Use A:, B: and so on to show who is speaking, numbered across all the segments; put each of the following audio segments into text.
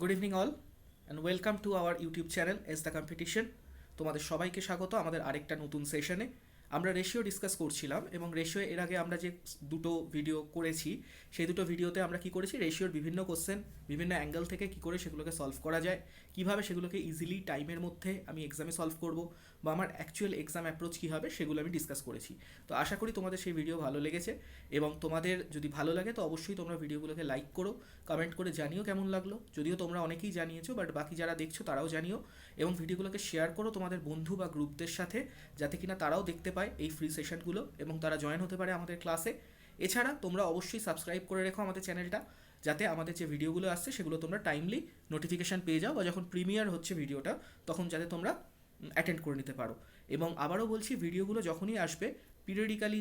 A: Good evening all and welcome to our YouTube channel S the competition. তোমাদের সবাইকে স্বাগত আমাদের আরেকটা নতুন সেশনে। আমরা রেশিও ডিসকাস করছিলাম এবং রেশিও এর আগে আমরা যে দুটো ভিডিও করেছি সেই দুটো ভিডিওতে আমরা কি করেছি, রেশিওর বিভিন্ন কোশ্চেন বিভিন্ন অ্যাঙ্গেল থেকে কি করে সেগুলোকে সলভ করা যায়, কিভাবে সেগুলোকে ইজিলি টাইমের মধ্যে আমি এক্সামে সলভ করব বা আমার অ্যাকচুয়াল এক্সাম অ্যাপ্রোচ কী হবে সেগুলো আমি ডিসকাস করেছি। তো আশা করি তোমাদের সেই ভিডিও ভালো লেগেছে এবং তোমাদের যদি ভালো লাগে তো অবশ্যই তোমরা ভিডিওগুলোকে লাইক করো, কমেন্ট করে জানিও কেমন লাগলো। যদিও তোমরা অনেকেই জানিয়েছো, বাট বাকি যারা দেখছো তারাও জানিও এবং ভিডিওগুলোকে শেয়ার করো তোমাদের বন্ধু বা গ্রুপদের সাথে, যাতে কিনা তারাও দেখতে পায় এই ফ্রি সেশনগুলো এবং তারা জয়েন হতে পারে আমাদের ক্লাসে। এছাড়া তোমরা অবশ্যই সাবস্ক্রাইব করে রেখো আমাদের চ্যানেলটা, যাতে আমাদের যে ভিডিওগুলো আসছে সেগুলো তোমরা টাইমলি নোটিফিকেশান পেয়ে যাও বা যখন প্রিমিয়ার হচ্ছে ভিডিওটা তখন যাতে তোমরা অ্যাটেন্ড করে নিতে পারো। এবং আবারও বলছি, ভিডিওগুলো যখনই আসবে পিরিয়ডিক্যালি,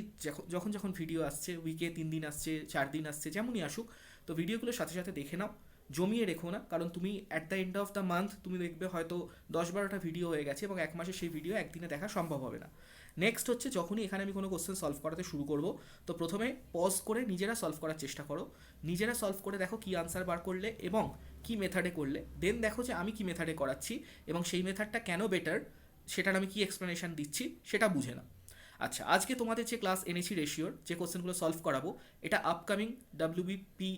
A: যখন যখন ভিডিও আসছে, উইকে 3 দিন আসছে, 4 দিন আসছে, যেমনই আসুক, তো ভিডিওগুলোর সাথে সাথে দেখে নাও, জমিয়ে রেখো না। কারণ তুমি at the end of the month তুমি দেখবে হয়তো 10-12টা ভিডিও হয়ে গেছে এবং এক মাসে সেই ভিডিও একদিনে দেখা সম্ভব হবে না। নেক্সট হচ্ছে, যখনই এখানে আমি কোনো কোশ্চেন সলভ করাতে শুরু করব, তো প্রথমে পজ করে নিজেরা সলভ করার চেষ্টা করো, নিজেরা সলভ করে দেখো কী আনসার বার করলে এবং কী মেথাডে করলে, দেন দেখো যে আমি কী মেথাডে করাচ্ছি এবং সেই মেথাডটা কেন বেটার, সেটার আমি কী এক্সপ্লেনেশন দিচ্ছি সেটা বুঝে নাও। আচ্ছা, আজকে তোমাদের যে ক্লাস এনেছি রেশিওর, যে কোশ্চেনগুলো সলভ করাবো, এটা আপকামিং ডাব্লিউবিপি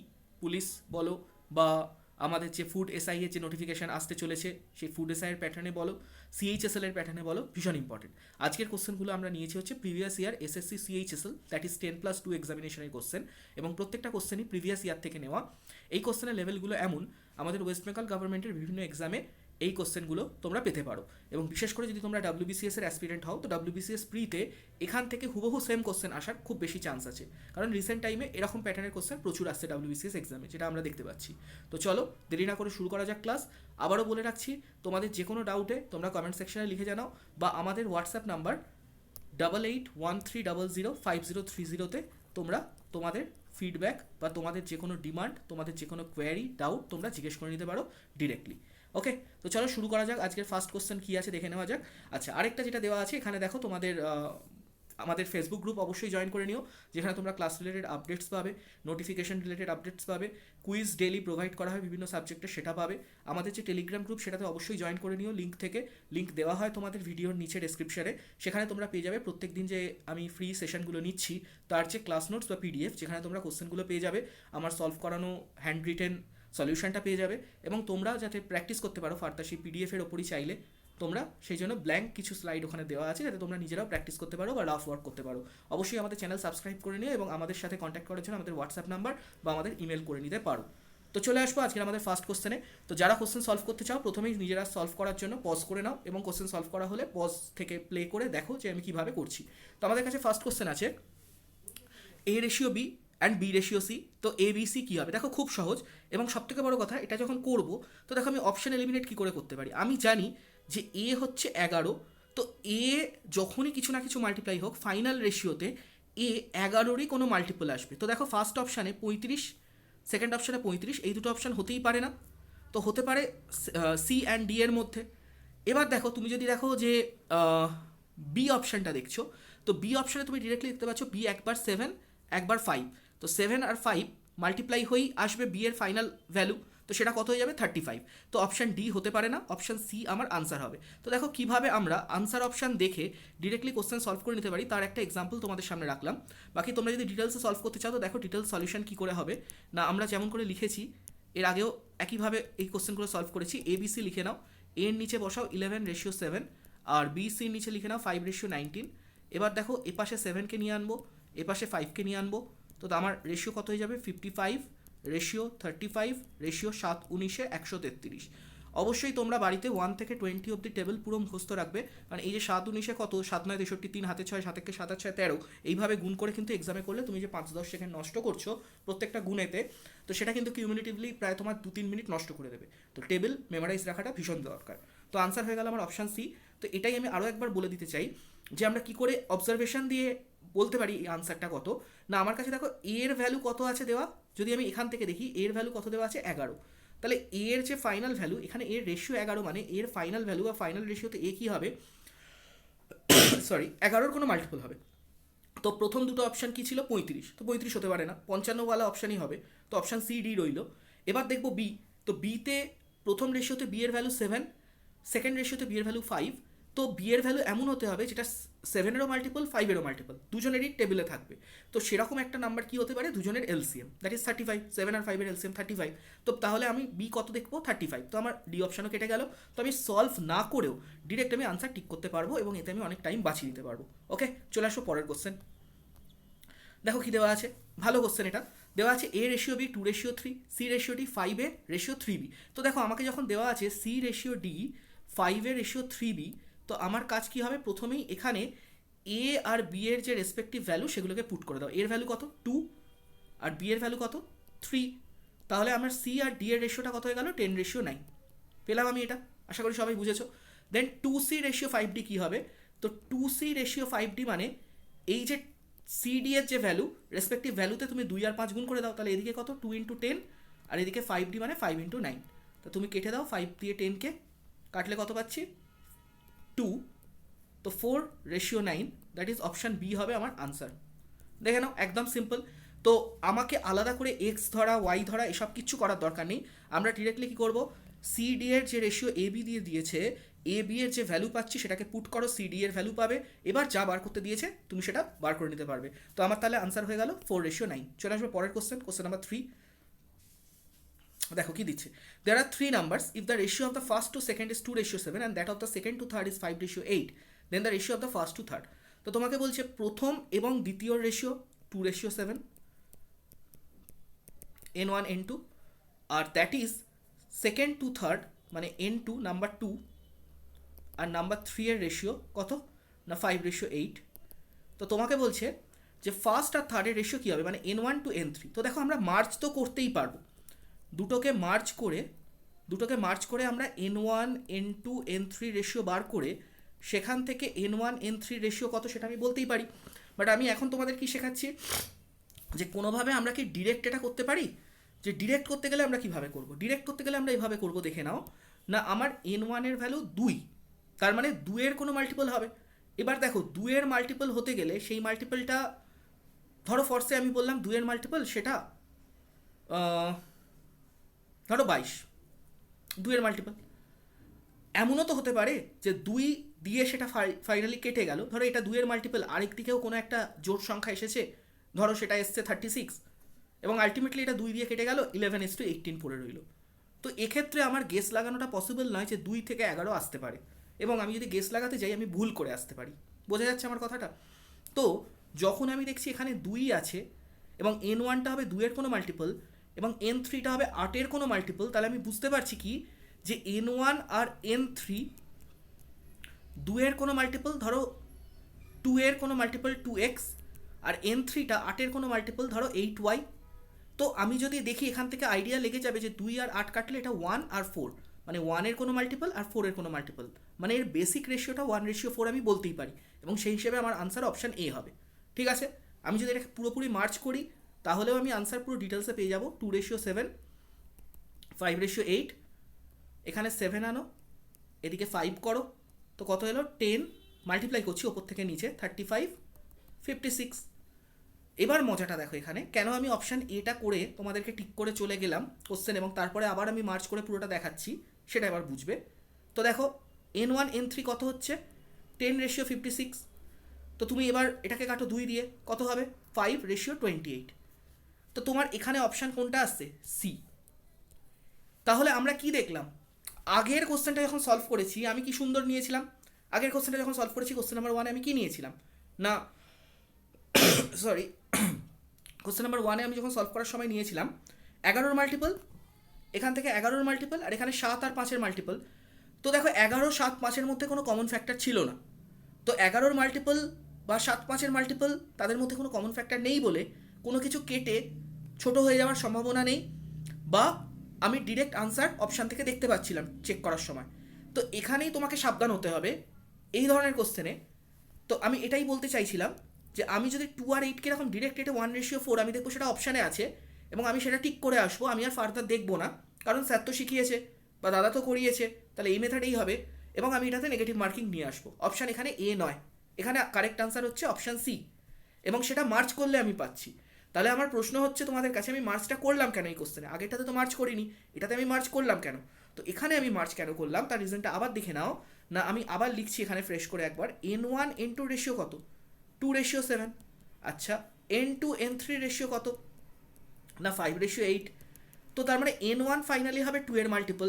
A: পুলিশ বলো বা আমাদের যে ফুড এসআই এর যে নোটিফিকেশান আসতে চলেছে সেই ফুড এসআই এর প্যাটার্নে বলো, সিএইচএসএল এর প্যাটার্নে বলো, ভীষণ ইম্পর্টেন্ট। আজকের কোশ্চেনগুলো আমরা নিয়েছি হচ্ছে previous year SSC CHSL, that is 10+2 এক্সামিনেশনের কোশ্চেন এবং প্রত্যেকটা কোশ্চেনই প্রিভিয়াস ইয়ার থেকে নেওয়া। এই কোশ্চেনের লেভেলগুলো এমন, আমাদের ওয়েস্ট বেঙ্গল গভর্নমেন্টের বিভিন্ন এক্সামে এই কোশ্চেনগুলো তোমরা পেতে পারো এবং বিশেষ করে যদি তোমরা ডাব্লিউবিসিএস এর অ্যাসপিরেন্ট হও তো ডাব্লিউবিসিএস প্রিতে এখান থেকে হুবহু সেম কোশ্চেন আসার খুব বেশি চান্স আছে, কারণ রিসেন্ট টাইমে এরকম প্যাটার্নের কোশ্চেন প্রচুর আসছে ডাব্লিউবিসিএস এক্সামে, যেটা আমরা দেখতে পাচ্ছি। তো চলো দেরি না করে শুরু করা যাক ক্লাস। আবারও বলে রাখছি, তোমাদের যে কোনো ডাউটে তোমরা কমেন্ট সেকশনে লিখে জানাও বা আমাদের হোয়াটসঅ্যাপ নাম্বার 8813005030তে তোমরা তোমাদের ফিডব্যাক বা তোমাদের যে কোনো ডিমান্ড, তোমাদের যে কোনো কোয়ারি, ডাউট তোমরা জিজ্ঞেস করে নিতে পারো ডিরেক্টলি। ওকে, তো চলো শুরু করা যাক। আজকের ফার্স্ট কোশ্চেন কী আছে দেখে নেওয়া যাক। আচ্ছা, আরেকটা যেটা দেওয়া আছে এখানে দেখো, তোমাদের আমাদের ফেসবুক গ্রুপ অবশ্যই জয়েন করে নিও, যেখানে তোমরা ক্লাস রিলেটেড আপডেটস পাবে, নোটিফিকেশন রিলেটেড আপডেটস পাবে, কুইজ ডেলি প্রোভাইড করা হয় বিভিন্ন সাবজেক্টে, সেটা পাবে। আমাদের যে টেলিগ্রাম গ্রুপ সেটাতে অবশ্যই জয়েন করে নিও, লিঙ্ক দেওয়া হয় তোমাদের ভিডিওর নিচে ডেসক্রিপশনে। সেখানে তোমরা পেয়ে যাবে প্রত্যেক দিন যে আমি ফ্রি সেশনগুলো নিচ্ছি তার যে ক্লাস নোটস বা পিডিএফ, যেখানে তোমরা কোশ্চেনগুলো পেয়ে যাবে, আমার সলভ করানো হ্যান্ড রিটেন সলিউশনটা পেয়ে যাবে এবং তোমরা যাতে প্র্যাকটিস করতে পারো ফার্দার সেই পিডিএফের ওপরই চাইলে তোমরা সেই জন্য ব্ল্যাঙ্ক কিছু স্লাইড ওখানে দেওয়া আছে, যাতে তোমরা নিজেরাও প্র্যাকটিস করতে পারো বা রাফ ওয়ার্ক করতে পারো। অবশ্যই আমাদের চ্যানেল সাবস্ক্রাইব করে নিও এবং আমাদের সাথে কন্ট্যাক্ট করার জন্য আমাদের হোয়াটসঅ্যাপ নাম্বার বা আমাদের ইমেল করে নিতে পারো। তো চলে আসবো আজকের আমাদের ফার্স্ট কোশ্চেনে। তো যারা কোশ্চেন সলভ করতে চাও প্রথমেই নিজেরা সলভ করার জন্য পজ করে নাও এবং কোশ্চেন সলভ করা হলে পজ থেকে প্লে করে দেখো যে আমি কীভাবে করছি। তো আমাদের কাছে ফার্স্ট কোশ্চেন আছে A ratio B and B ratio C. তো এ বি সি কী হবে দেখো, খুব সহজ এবং সবথেকে বড় কথা, এটা যখন করবো তো দেখো আমি অপশন এলিমিনেট কী করে করতে পারি। আমি জানি যে এ হচ্ছে 11, তো এ যখনই কিছু না কিছু মাল্টিপ্লাই হোক ফাইনাল রেশিওতে এ 11রই কোনো মাল্টিপল আসবে। তো দেখো ফার্স্ট অপশানে 35, সেকেন্ড অপশানে 35, এই দুটো অপশান হতেই পারে না, তো হতে পারে সি অ্যান্ড ডি এর মধ্যে। এবার দেখো তুমি যদি দেখো যে বি অপশানটা দেখছো, তো বি অপশানে তুমি ডিরেক্টলি দেখতে পাচ্ছ বি একবার 7 একবার 5, তো 7 আর 5 মাল্টিপ্লাই হয়েই আসবে বি এর ফাইনাল ভ্যালু, তো সেটা কত হয়ে যাবে 35। তো অপশান ডি হতে পারে না, অপশান সি আমার আনসার হবে। তো দেখো কীভাবে আমরা আনসার অপশান দেখে ডিরেক্টলি কোশ্চেন সলভ করে নিতে পারি তার একটা এক্সাম্পল তোমাদের সামনে রাখলাম। বাকি তোমরা যদি ডিটেলসে সলভ করতে চাও তো দেখো ডিটেলস সলিউশন কী করে হবে না, আমরা যেমন করে লিখেছি এর আগেও একইভাবে এই কোশ্চেনগুলো সলভ করেছি। এবিসি লিখে নাও, এর নিচে বসাও 11:7 আর বিসির নিচে লিখে নাও 5:19। এবার দেখো এপাশে 7কে নিয়ে আনবো, এপাশে 5কে নিয়ে আনবো, তো আমার রেশিও কত হয়ে যাবে 55:35, রেশিও 7:19 অবশ্যই তোমরা বাড়িতে 1 থেকে 20 অব্দি টেবিল পুরো মুখস্থ রাখবে, কারণ এই যে 7:19 কত, 7×9 = 63, হাতে 6, 7 × 7 = 13, এইভাবে গুণ করে কিন্তু এক্সামে করলে তুমি যে 5-10 সেকেন্ড নষ্ট করছো প্রত্যেকটা গুণেতে, তো সেটা কিন্তু কিউমুলেটিভলি প্রায় তোমার 2-3 মিনিট নষ্ট করে দেবে। তো টেবিল মেমোরাইজ রাখাটা ভীষণ দরকার। তো আনসার হয়ে গেল আমার অপশান সি। তো এটাই আমি আরও একবার বলে দিতে চাই যে আমরা কি করে অবজারভেশন দিয়ে বলতে পারি এই আনসারটা কত। না, আমার কাছে দেখো এর ভ্যালু কত আছে দেওয়া, যদি আমি এখান থেকে দেখি এর ভ্যালু কত দেওয়া আছে 11, তাহলে এর যে ফাইনাল ভ্যালু, এখানে এর রেশিও 11 মানে এর ফাইনাল ভ্যালু বা ফাইনাল রেশিওতে এ কী হবে, সরি 11-র কোনো মাল্টিপল হবে। তো প্রথম দুটো অপশান কী ছিল 35, তো 35 হতে পারে না, 55 ওয়ালা অপশানই হবে, তো অপশান সি ডি রইল। এবার দেখবো বি, তো বিতে প্রথম রেশিওতে বি এর ভ্যালু 7, সেকেন্ড রেশিওতে বি এর ভ্যালু 5, তো বি এর ভ্যালু এমন হতে হবে যেটা 7-এরও মাল্টিপল 5-এরও মাল্টিপল, দুজনেরই টেবিলে থাকবে। তো সেরকম একটা নাম্বার কি হতে পারে, দুজনের এলসিএম, দ্যাট ইজ 35, 7 আর 5-এর এলসিএম 35। তো তাহলে আমি বি কত দেখবো, 35। তো আমার ডি অপশানও কেটে গেল। তো আমি সলভ না করেও ডিরেক্ট আমি আনসার টিক করতে পারবো এবং এতে আমি অনেক টাইম বাঁচিয়ে দিতে পারবো। ওকে, চলে আসো পরের কোশ্চেন। দেখো কি দেওয়া আছে, ভালো কোশ্চেন এটা। দেওয়া আছে A ratio B 2:3, C ratio D 5:3b। তো দেখো আমাকে যখন দেওয়া আছে সি রেশিও ডি 5:3b, তো আমার কাজ কি হবে, প্রথমেই এখানে এ আর বি এর যে রেসপেক্টিভ ভ্যালু সেগুলোকে পুট করে দাও। এর ভ্যালু কত 2 আর বি এর ভ্যালু কত 3, তাহলে আমার সি আর ডি এর রেশিওটা কত হয়ে গেল 10:9। পেলাম আমি এটা, আশা করি সবাই বুঝেছো। দেন 2c রেশিও 5d কী হবে, তো 2c রেশিও 5d মানে এই যে সিডি এর যে ভ্যালু রেসপেক্টিভ ভ্যালুতে তুমি 2 আর 5 গুণ করে দাও, তাহলে এদিকে কত 2 × 10 আর এদিকে 5d মানে 5 × 9। তো তুমি কেটে দাও 5 দিয়ে 10কে কাটলে কত পাচ্ছি 2, তো 4:9, দ্যাট ইজ অপশান বি হবে আমার আনসার। দেখে নাও একদম সিম্পল। তো আমাকে আলাদা করে এক্স ধরা ওয়াই ধরা এসব কিচ্ছু করার দরকার নেই। আমরা ডিরেক্টলি কী করবো, সিডি এর যে রেশিও এ বি দিয়ে দিয়েছে, এ বি এর যে ভ্যালু পাচ্ছি সেটাকে পুট করো, সিডি এর ভ্যালু পাবে, এবার যা বার করতে দিয়েছে তুমি সেটা বার করে নিতে পারবে। তো আমার তাহলে আনসার হয়ে গেল 4:9। চলে আসবে পরের কোশ্চেন, কোশ্চেন নাম্বার 3। দেখো কি দিচ্ছে, there are 3 numbers, if the ratio of the first to second is 2:7 and that of the second to third is 5:8, then the ratio of the first to third. তো তোমাকে বলছে প্রথম এবং দ্বিতীয় ratio 2:7, n1 n2, আর that is second to third মানে n2 number 2 আর number 3 এর ratio কত না 5:8। তো তোমাকে বলছে যে ফার্স্ট আর থার্ডের রেশিও কী হবে, মানে n1 to n3। তো দেখো আমরা মার্চ তো করতেই পারবো, দুটোকে মার্চ করে আমরা n1 n2 n3 রেশিও বার করে সেখান থেকে n1 n3 রেশিও কত সেটা আমি বলতেই পারি। বাট আমি এখন তোমাদের কি শেখাচ্ছি যে কোনোভাবে আমরা কি ডিরেক্ট এটা করতে পারি, যে ডিরেক্ট করতে গেলে আমরা কীভাবে করবো, ডিরেক্ট করতে গেলে আমরা এইভাবে করবো, দেখে নাও না আমার n1 এর ভ্যালু 2, তার মানে 2 এর কোনো মাল্টিপল হবে। এবার দেখো 2 এর মাল্টিপল হতে গেলে সেই মাল্টিপলটা ধরো ফর্সে আমি বললাম 2 এর মাল্টিপল সেটা ধরো 22, 2 এর মাল্টিপল। এমনও তো হতে পারে যে 2 দিয়ে সেটা ফাইনালি কেটে গেল, ধরো এটা 2 এর মাল্টিপল, আরেক দিকেও কোনো একটা জোড় সংখ্যা এসেছে, ধরো সেটা এসছে 36 এবং আলটিমেটলি এটা 2 দিয়ে কেটে গেল 11:18 পড়ে রইল। তো এক্ষেত্রে আমার গেস লাগানোটা পসিবল নয় যে 2 থেকে 11 আসতে পারে, এবং আমি যদি গেস লাগাতে যাই আমি ভুল করে আসতে পারি। বোঝা যাচ্ছে আমার কথাটা? তো যখন আমি দেখছি এখানে 2 আছে এবং n1টা হবে 2 এর কোনো মাল্টিপল এবং n3টা হবে 8 এর কোনো মাল্টিপল, তাহলে আমি বুঝতে পারছি কি যে n1 আর n3 2 এর কোনো মাল্টিপল, ধরো 2 এর কোনো মাল্টিপল 2x, আর n3টা 8 এর কোনো মাল্টিপল ধরো 8y। তো আমি যদি দেখি এখান থেকে আইডিয়া লেগে যাবে যে 2 আর 8 কাটলে এটা 1 আর 4, মানে 1 এর কোনো মাল্টিপল আর 4 এর কোনো মাল্টিপল, মানে এর বেসিক রেশিওটা 1:4 আমি বলতেই পারি, এবং সেই হিসেবে আমার আনসার অপশান এ হবে। ঠিক আছে, আমি যদি এটা পুরোপুরি মার্চ করি তাহলেও আমি আনসার পুরো ডিটেলসে পেয়ে যাবো। 2:7, 5:8, এখানে 7 আনো, এদিকে 5 করো, তো কত এলো 10, মাল্টিপ্লাই করছি ওপর থেকে নিচে 35, 56। এবার মজাটা দেখো এখানে, কেন আমি অপশান এটা করে তোমাদেরকে টিক করে চলে গেলাম কোশ্চেন এবং তারপরে আবার আমি মার্চ করে পুরোটা দেখাচ্ছি, সেটা এবার বুঝবে। তো দেখো n1 n3 কত হচ্ছে 10:56, তো তুমি এবার এটাকে কাটো 2 দিয়ে, কত হবে 5:28। তো তোমার এখানে অপশান কোনটা আসছে, সি। তাহলে আমরা কি দেখলাম, আগের কোশ্চেনটা যখন সলভ করেছি আমি কি সুন্দর নিয়েছিলাম, আগের কোশ্চেনটা যখন সলভ করেছি কোশ্চেন নাম্বার 1 আমি কি নিয়েছিলাম না সরি কোশ্চেন নাম্বার 1 আমি যখন সলভ করার সময় নিয়েছিলাম 11-র মাল্টিপল, এখান থেকে 11-র মাল্টিপল, আর এখানে 7 আর 5-এর মাল্টিপল। তো দেখো 11, 7, 5-এর মধ্যে কোনো কমন ফ্যাক্টর ছিল না, তো 11-র মাল্টিপল বা 7, 5-এর মাল্টিপল তাদের মধ্যে কোনো কমন ফ্যাক্টর নেই বলে কোনো কিছু কেটে ছোট হয়ে যাওয়ার সম্ভাবনা নেই, বা আমি ডিরেক্ট আনসার অপশান থেকে দেখতে পাচ্ছিলাম চেক করার সময়। তো এখানেই তোমাকে সাবধান হতে হবে এই ধরনের কোশ্চেনে। তো আমি এটাই বলতে চাইছিলাম যে আমি যদি 2 আর 8কে এরকম ডিরেক্ট এটা 1:4 আমি দেখবো সেটা অপশানে আছে এবং আমি সেটা ঠিক করে আসবো, আমি আর ফার্দার দেখবো না, কারণ স্যার তো শিখিয়েছে বা দাদা তো করিয়েছে, তাহলে এই মেথডেই হবে, এবং আমি এটাতে নেগেটিভ মার্কিং নিয়ে আসবো। অপশান এখানে এ নয়, এখানে কারেক্ট আনসার হচ্ছে অপশান সি, এবং সেটা মার্চ করলে আমি পাচ্ছি। তাহলে আমার প্রশ্ন হচ্ছে তোমাদের কাছে, আমি মার্চটা করলাম কেন এই কোশ্চেনে, আগেরটাতে তো মার্চ করিনি, এটাতে আমি মার্চ করলাম কেন? তো এখানে আমি মার্চ কেন করলাম তার রিজনটা আবার দেখে নাও না। আমি আবার লিখছি এখানে ফ্রেশ করে একবার, N1 N2 রেশিও কত, 2:7। আচ্ছা, N2 N3 রেশিও কত, না 5:8। তো তার মানে N1 ফাইনালি হবে 2 এর মাল্টিপল,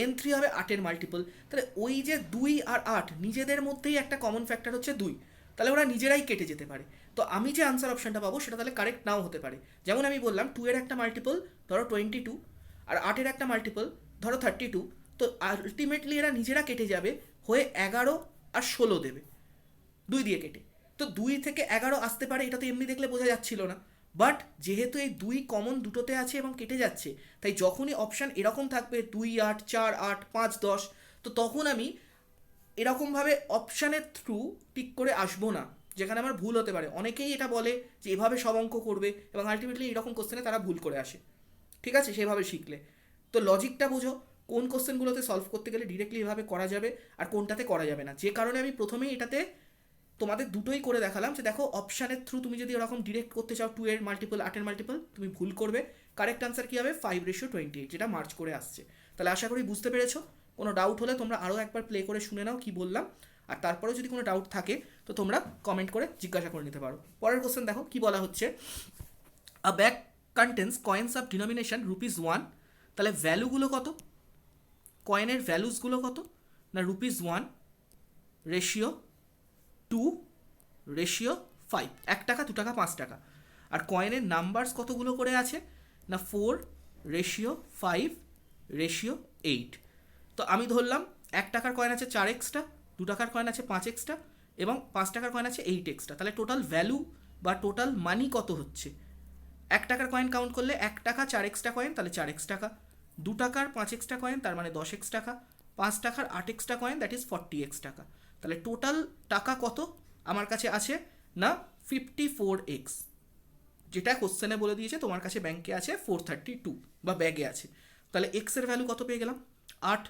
A: N3 হবে 8 এর মাল্টিপল। তাহলে ওই যে 2 আর 8 নিজেদের মধ্যেই একটা কমন ফ্যাক্টর হচ্ছে 2, তাহলে ওরা নিজেরাই কেটে যেতে পারে। তো আমি যে আনসার অপশনটা পাবো সেটা তাহলে কারেক্ট নাও হতে পারে। যেমন আমি বললাম 2 এর একটা মাল্টিপল ধরো 22 আর 8 এর একটা মাল্টিপল ধরো 32, তো আলটিমেটলি এরা নিজেরা কেটে যাবে হয়ে 11 আর 16 দেবে 2 দিয়ে কেটে। তো 2 থেকে 11 আসতে পারে, এটা তো এমনি দেখলে বোঝা যাচ্ছিল না, বাট যেহেতু এই 2 কমন দুটোতে আছে এবং কেটে যাচ্ছে, তাই যখনই অপশান এরকম থাকবে 2 8 4 8 5 10, তো তখন আমি এরকমভাবে অপশানের থ্রু টিক করে আসবো না, যেখানে আমার ভুল হতে পারে। অনেকেই এটা বলে যে এভাবে সব অঙ্ক করবে এবং আলটিমেটলি এরকম কোশ্চেনে তারা ভুল করে আসে। ঠিক আছে, সেভাবে শিখলে তো লজিকটা বোঝো কোন কোশ্চেনগুলোতে সলভ করতে গেলে ডিরেক্টলি এভাবে করা যাবে আর কোনটাতে করা যাবে না। যে কারণে আমি প্রথমেই এটাতে তোমাদের দুটোই করে দেখালাম যে দেখো অপশানের থ্রু তুমি যদি এরকম ডিরেক্ট করতে চাও 2 এর মাল্টিপল 8 এর মাল্টিপল, তুমি ভুল করবে। কারেক্ট আনসার কী হবে 5:28, যেটা মার্চ করে আসছে। তাহলে আশা করি বুঝতে পেরেছো। কোনো ডাউট হলে তোমরা আরও একবার প্লে করে শুনে নাও কি বললাম, আর তারপরেও যদি কোনো ডাউট থাকে তো তোমরা কমেন্ট করে জিজ্ঞাসা করে নিতে পারো। পরের কোশ্চেন দেখো কি বলা হচ্ছে, a bag contains coins of denomination ₹1। তাহলে ভ্যালুগুলো কত, কয়েনের ভ্যালুসগুলো কত, না ₹1 রেশিও 2:5, 1 টাকা 2 টাকা 5 টাকা। আর কয়েনের নাম্বারস কতগুলো করে আছে, না 4:5:8। তো আমি ধরলাম 1 টাকার কয়েন আছে 4 এক্সট্রা, 2 টাকার কয়েন আছে 5 এক্সট্রা এবং 5 টাকার কয়েন আছে 8 এক্সট্রা। তাহলে টোটাল ভ্যালু বা টোটাল মানি কত হচ্ছে, 1 টাকার কয়েন কাউন্ট করলে 1 টাকা 4 এক্সট্রা কয়েন তাহলে 4 এক্স টাকা, 2 টাকার 5 এক্সট্রা কয়েন তার মানে 10 এক্স টাকা, 5 টাকার 8 extra coin that is 40 x টাকা। তাহলে টোটাল টাকা কত আমার কাছে আছে, না 54x, যেটা কোশ্চেনে বলে দিয়েছে তোমার কাছে ব্যাংকে আছে 432 বা ব্যাগে আছে। তাহলে এক্স এর ভ্যালু কত পেয়ে গেলাম 8।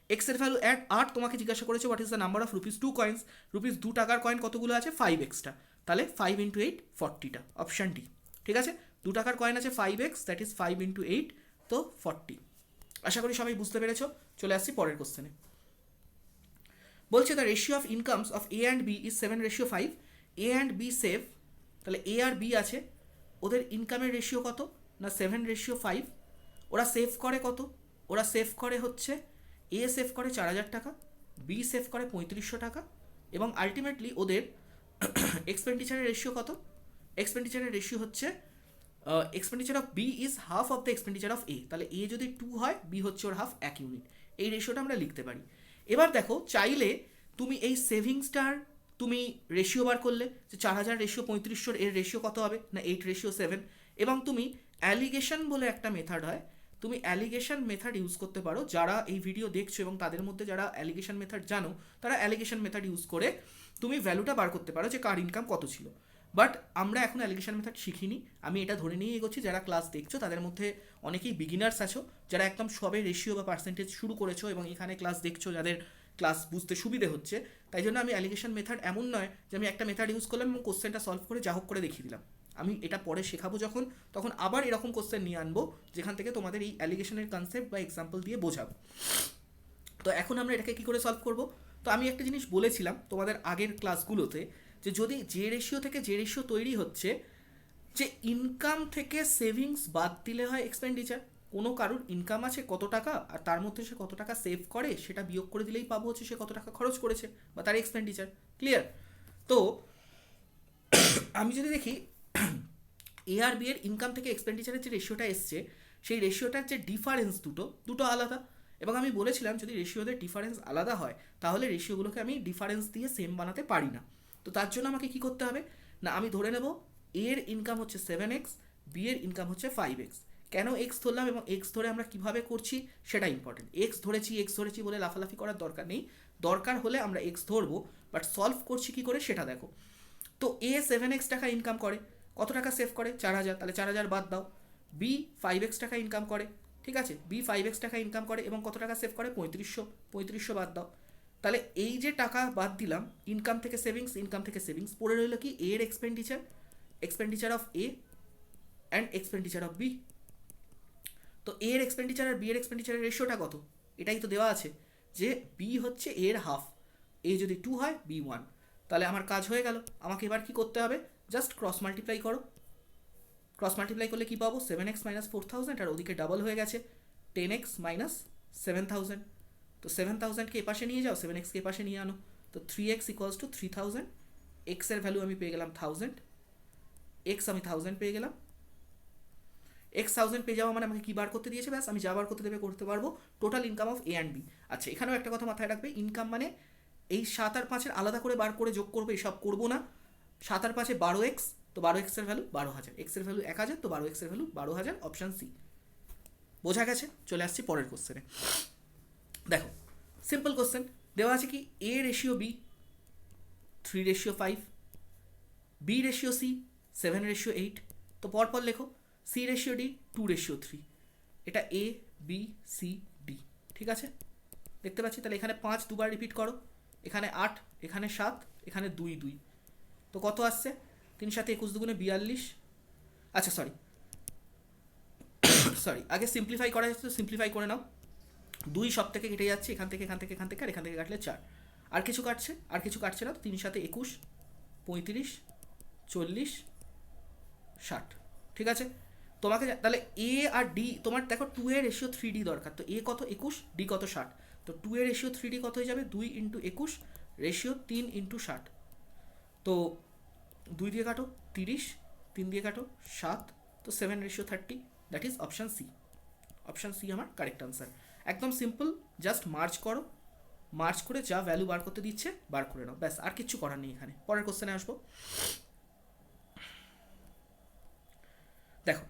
A: এক্স এর ভ্যালু 8, তোমাকে জিজ্ঞাসা করেছে what is the number of ₹2 coins, ₹2 টাকার কয়েন কতগুলো আছে 5 এক্সট্রা, তাহলে 5 × 8 40টা, অপশান ডি। ঠিক আছে, 2 টাকার কয়েন আছে 5x, দ্যাট ইজ 5 × 8, তো 40। আশা করি সবাই বুঝতে পেরেছো। চলে আসছি পরের কোশ্চেনে। বলছে the ratio of incomes of A and B is 7:5। A and B save, তাহলে এ আর বি আছে, ওদের ইনকামের রেশিও কত, না 7:5। ওরা সেভ করে কত, ওরা সেভ করে হচ্ছে এ সেভ করে 4,000 টাকা, বি সেভ করে 3500 টাকা এবং আলটিমেটলি ওদের এক্সপেন্ডিচারের রেশিও কত, এক্সপেন্ডিচারের রেশিও হচ্ছে expenditure of B is half of the expenditure of A. তাহলে এ যদি 2 হয় বি হচ্ছে ওর হাফ, 1 ইউনিট। এই রেশিওটা আমরা লিখতে পারি। এবার দেখো চাইলে তুমি এই সেভিংসটার তুমি রেশিও বার করলে যে 4,000 রেশিও 3500, এর রেশিও কত হবে, না 8:7। এবং তুমি অ্যালিগেশন বলে একটা মেথড হয়, তুমি অ্যালিগেশন মেথড ইউজ করতে পারো। যারা এই ভিডিও দেখছো এবং তাদের মধ্যে যারা অ্যালিগেশন মেথড জানো, তারা অ্যালিগেশন মেথড ইউজ করে তুমি ভ্যালুটা বার করতে পারো যে কার ইনকাম কত ছিল। বাট আমরা এখন অ্যালিগেশন মেথড শিখিনি, আমি এটা ধরে নিয়ে এগোচ্ছি। যারা ক্লাস দেখছো তাদের মধ্যে অনেকেই বিগিনার্স আছো, যারা একদম সবে রেশিও বা পার্সেন্টেজ শুরু করেছো এবং এখানে ক্লাস দেখছো, যাদের ক্লাস বুঝতে সুবিধে হচ্ছে। তাই জন্য আমি অ্যালিগেশন মেথড এমন নয় যে আমি একটা মেথড ইউজ করলাম এবং কোশ্চেনটা সলভ করে যা হোক করে দেখিয়ে দিলাম। আমি এটা পরে শেখাবো যখন, তখন আবার এরকম কোশ্চেন নিয়ে আনবো যেখান থেকে তোমাদের এই অ্যালিগেশনের কনসেপ্ট বা এক্সাম্পল দিয়ে বোঝাবো। তো এখন আমরা এটাকে কী করে সলভ করবো। তো আমি একটা জিনিস বলেছিলাম তোমাদের আগের ক্লাসগুলোতে, যে যদি যে রেশিও থেকে যে রেশিও তৈরি হচ্ছে, যে ইনকাম থেকে সেভিংস বাদ দিলে হয় এক্সপেন্ডিচার। কোনো কারোর ইনকাম আছে কত টাকা আর তার মধ্যে সে কত টাকা সেভ করে সেটা বিয়োগ করে দিলেই পাবো হচ্ছে সে কত টাকা খরচ করেছে বা তার এক্সপেন্ডিচার। ক্লিয়ার? তো আমি যদি দেখি এ আর বি এর ইনকাম থেকে এক্সপেন্ডিচারের যে রেশিওটা এসছে, সেই রেশিওটার যে ডিফারেন্স দুটো আলাদা। এবং আমি বলেছিলাম যদি রেশিওদের ডিফারেন্স আলাদা হয় তাহলে রেশিওগুলোকে আমি ডিফারেন্স দিয়ে সেম বানাতে পারি না। তো তার জন্য আমাকে কী করতে হবে, না আমি ধরে নেব এর ইনকাম হচ্ছে 7x, বি এর ইনকাম হচ্ছে 5x। কেন এক্স ধরলাম এবং এক্স ধরে আমরা কিভাবে করছি সেটা ইম্পর্টেন্ট। এক্স ধরেছি বলে লাফালাফি করার দরকার নেই, দরকার হলে আমরা এক্স ধরবো, বাট সলভ করছি কী করে সেটা দেখো। তো এ 7x টাকা ইনকাম করে, কত টাকা সেভ করে 4,000, তাহলে 4,000 বাদ দাও। বি 5x টাকা ইনকাম করে, ঠিক আছে, বি 5x টাকা ইনকাম করে এবং কত টাকা সেভ করে 3500 বাদ দাও। তাহলে এই যে টাকা বাদ দিলাম ইনকাম থেকে সেভিংস, পড়ে রইল কি এর expenditure of A and expenditure of B. তো এর এক্সপেন্ডিচার আর বি এর এক্সপেন্ডিচারের রেশিওটা কত, এটাই তো দেওয়া আছে যে বি হচ্ছে এর হাফ, এ যদি 2 হয় বি 1, তাহলে আমার কাজ হয়ে গেল। আমাকে এবার কি করতে হবে, জাস্ট ক্রস মাল্টিপ্লাই করো। ক্রস মাল্টিপ্লাই করলে কি পাবো, 7x মাইনাস 4000, আর ওদিকে ডাবল হয়ে গেছে 10x মাইনাস 7000। তো 7000কে এ পাশে নিয়ে যাও, 7xকে এ পাশে নিয়ে আনো, তো 3x ইকুয়ালস টু 3000। এক্স এর ভ্যালু আমি পেয়ে গেলাম 1000, এক্স আমি 1000 পেয়ে গেলাম। এক্স 1000 পেয়ে যাওয়া মানে আমাকে কি বার করতে দিয়েছে, ব্যাস আমি যা বার করতে দেবে করতে পারবো, total income of A and B. আচ্ছা, এখানেও একটা কথা মাথায় রাখবে, ইনকাম মানে এই 7 আর 5 আলাদা করে বার করে যোগ করবো এসব করবো না। 7 আর 5 12x, তো 12x এর ভ্যালু 12000, এক্স এর ভ্যালু 1000, তো 12x এর ভ্যালু 12000, অপশন সি। বোঝা গেছে? চলে আসছি পরের কোশ্চেনে। দেখো সিম্পল কোশ্চেন দেওয়া আছে কি, A ratio B 3:5, B ratio C 7:8। তো পরপর লেখো, সি রেশিও ডি 2:3। এটা এ বি সি ডি, ঠিক আছে? দেখতে পাচ্ছি, তাহলে এখানে 5 দুবার রিপিট করো, এখানে 8, এখানে 7, এখানে 2 2। তো কত আসছে, 3 7 21 দুগুণে 42। আচ্ছা সরি সরি, আগে সিম্পলিফাই করা যাচ্ছে তো সিম্পলিফাই করে নাও। 2 সব থেকে কেটে যাচ্ছে, এখান থেকে এখান থেকে এখান থেকে, আর এখান থেকে কাটলে 4। আর কিছু কাটছে, আর কিছু কাটছে না, 3 7 21, 35, 40, 60, ঠিক আছে? তোমাকে তাহলে এ আর ডি, তোমার দেখো 2 এর রেশিও 3D দরকার, তো এ কত 21, ডি কত 60, তো 2 এর রেশিও 3D কত হয়ে যাবে, 2 ইন্টু 21 রেশিও 3 ইন্টু 60। তো 2 দিয়ে কাটো 30, 3 দিয়ে কাটো 7, তো 7:30, that is option C. Option C আমার কারেক্ট আনসার। একদম সিম্পল, জাস্ট মার্চ করো, মার্চ করে যা ভ্যালু বার করতে দিচ্ছে বার করে নাও, ব্যাস, আর কিচ্ছু করার নেই এখানে। পরের কোশ্চেনে আসবো। দেখো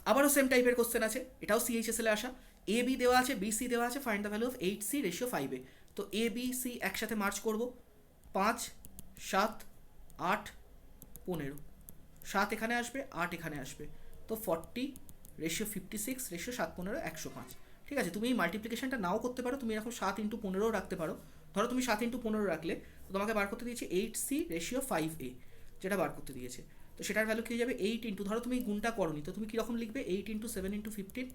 A: আবারও সেম টাইপের কোশ্চেন আছে, এটাও সিএইচএসএল এ আসা। এ বি দেওয়া আছে, বি সি দেওয়া আছে, find the value of 8c:5a। তো এ বি সি একসাথে মার্চ করবো, 5 7 8 15, 7 এখানে আসবে, 8 এখানে আসবে, তো 40:56 7 15 105। ঠিক আছে, তুমি এই মাল্টিপ্লিকেশনটা নাও করতে পারো, তুমি এরকম 7 ইন্টু 15 রাখতে পারো। ধরো তুমি 7 ইন্টু 15 রাখলে, তো তোমাকে বার করতে দিয়েছে 8c:5a, যেটা বার করতে দিয়েছে। তো সেটার ভ্যালু কী হয়ে যাবে, 8 ইন্টু, ধরো তুমি গুণটা করনি, তো তুমি কীরকম লিখবে, 8 ইন্টু 7 ইন্টু 15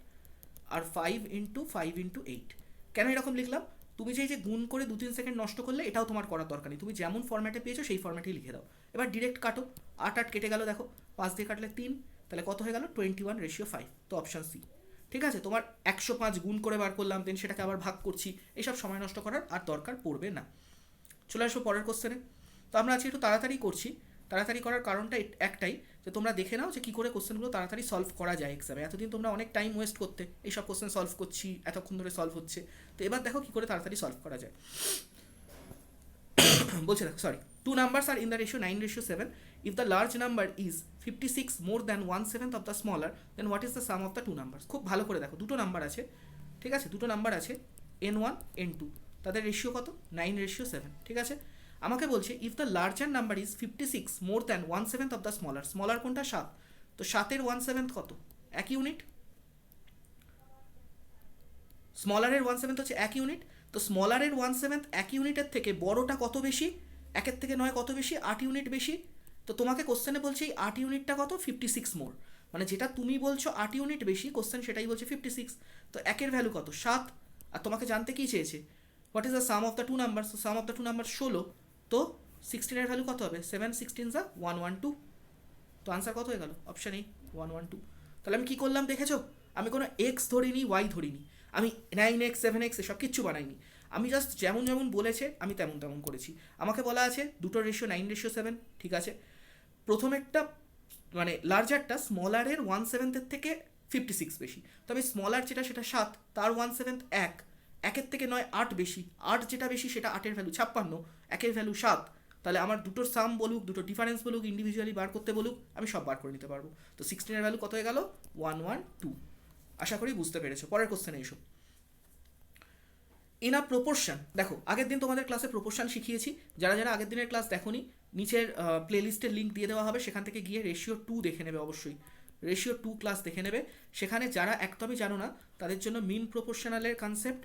A: আর 5 ইন্টু 5 ইন্টু 8। কেন এরকম লিখলাম, তুমি যে গুণ করে 2-3 সেকেন্ড নষ্ট করলে, এটাও তোমার করার দরকার নেই, তুমি যেমন ফর্ম্যাটে পেয়েছো সেই ফর্ম্যাটেই লিখে দাও। এবার ডিরেক্ট কাটো, 8 8 কেটে গেল, দেখো 5 দিয়ে কাটলে 3, তাহলে কত হয়ে গেল, 21:5, তো অপশান সি। ঠিক আছে, তোমার 105 গুণ করে বার করলাম, দেন সেটাকে আবার ভাগ করছি, এইসব সময় নষ্ট করার আর দরকার পড়বে না। চলে আসবো পরের কোশ্চেনে। তো আমরা আজকে একটু তাড়াতাড়ি করছি, তাড়াতাড়ি করার কারণটা একটাই, যে তোমরা দেখে নাও যে কী করে কোশ্চেনগুলো তাড়াতাড়ি সলভ করা যায় এক্সামে। এতদিন তোমরা অনেক টাইম ওয়েস্ট করতে, এইসব কোশ্চেন সলভ করছি, এতক্ষণ ধরে সলভ হচ্ছে, তো এবার দেখো কী করে তাড়াতাড়ি সলভ করা যায়। বলছে দেখো, sorry, 2 numbers are in the ratio 9:7. If the large number is 56 more than 1/7 of the smaller, then what is the sum of the 2 numbers? খুব ভালো করে দেখো, দুটো নাম্বার আছে, ঠিক আছে, দুটো নাম্বার আছে n1 n2, তাদের রেশিও কত, 9:7, ঠিক আছে? আমাকে বলছে if the larger number is 56 more than 1/7 of the smaller, smaller কোনটা, 7, তো 7-এর 1/7 কত, 1 ইউনিট, স্মলারের 1/7 হচ্ছে 1 ইউনিট, তো স্মলারের 1/7 1 ইউনিটের থেকে বড়টা কত বেশি, 1-এর থেকে 9 কত বেশি, 8 ইউনিট বেশি। তো তোমাকে কোশ্চেনে বলছে এই 8 ইউনিটটা কত, 56 মোর, মানে যেটা তুমি বলছো 8 ইউনিট বেশি, কোশ্চেন সেটাই বলছে 56। তো 1-এর ভ্যালু কত, 7, আর তোমাকে জানতে কী চেয়েছে, what is the sum of the 2 number, তো সাম অফ দ্য 2 নাম্বার 16, তো 16-এর ভ্যালু কত হবে, 7 16 112, তো আনসার কত হয়ে গেল, অপশান এই 112। তাহলে আমি কী করলাম দেখেছো, আমি কোনো এক্স ধরিনি, ওয়াই ধরিনি, আমি 9x 7x এসব কিচ্ছু বানাইনি, আমি জাস্ট যেমন যেমন বলেছে আমি তেমন তেমন করেছি। আমাকে বলা আছে দুটোর রেশিও 9:7, ঠিক আছে, প্রথমেরটা মানে লার্জারটা স্মলারের 1/7 থেকে 56 বেশি, তবে স্মলার যেটা সেটা 7, তার 1/7 1, 1-এর থেকে 9 8 বেশি, 8 যেটা বেশি সেটা 8-এর ভ্যালু 56, 1-এর ভ্যালু 7, তাহলে আমার দুটোর সাম বলুক, দুটো ডিফারেন্স বলুক, ইন্ডিভিজুয়ালি বার করতে বলুক, আমি সব বার করে নিতে পারবো। তো 16-এর ভ্যালু কত হয়ে গেল, 112। আশা করি বুঝতে পেরেছো। পরের কোশ্চেনে এসো। ইন আ প্রপোর্শন, দেখো আগের দিন তোমাদের ক্লাসে প্রপোর্শন শিখিয়েছি, যারা যারা আগের দিনের ক্লাস দেখোনি, নিচের প্লেলিস্টের লিঙ্ক দিয়ে দেওয়া হবে, সেখান থেকে গিয়ে রেশিও 2 দেখে নেবে, অবশ্যই রেশিও 2 ক্লাস দেখে নেবে। সেখানে যারা একদমই জানো না তাদের জন্য মিন প্রপোর্শনালের কনসেপ্ট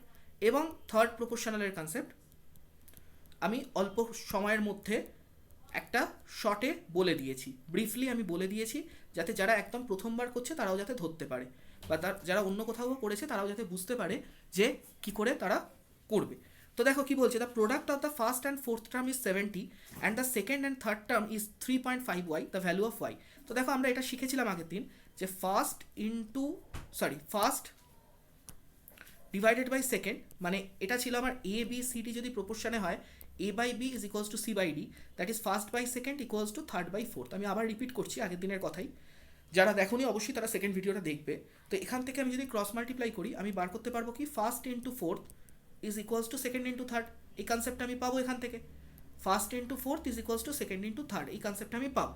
A: এবং থার্ড প্রপোর্শনালের কনসেপ্ট আমি অল্প সময়ের মধ্যে একটা শর্টে বলে দিয়েছি, ব্রিফলি আমি বলে দিয়েছি, যাতে যারা একদম প্রথমবার করছে তারাও যাতে ধরতে পারে। বা যারা অন্য কোথাও করেছে তারাও যাতে বুঝতে পারে যে কি করে তারা করবে। তো দেখো কি বলছে, the product of the first and fourth term is 70 and the second and third term is 3.5y the value of y। তো দেখো আমরা এটা শিখেছিলাম আগের দিন যে ফার্স্ট ডিভাইডেড বাই সেকেন্ড, মানে এটা ছিল আমার এ বি সি ডি যদি প্রপোর্শনে হয় A by B is equals to C by D, that is first by second equals to third by fourth. আমি আবার রিপিট করছি আগের দিনের কথাই, যারা দেখোনি অবশ্যই তারা সেকেন্ড ভিডিওটা দেখবে। তো এখান থেকে আমি যদি ক্রস মাল্টিপ্লাই করি আমি বার করতে পারবো কি first into fourth is equals two second into third, এই কনসেপ্টটা আমি পাবো এখান থেকে। First into fourth is equals two second into third, এই কনসেপ্টটা আমি পাবো।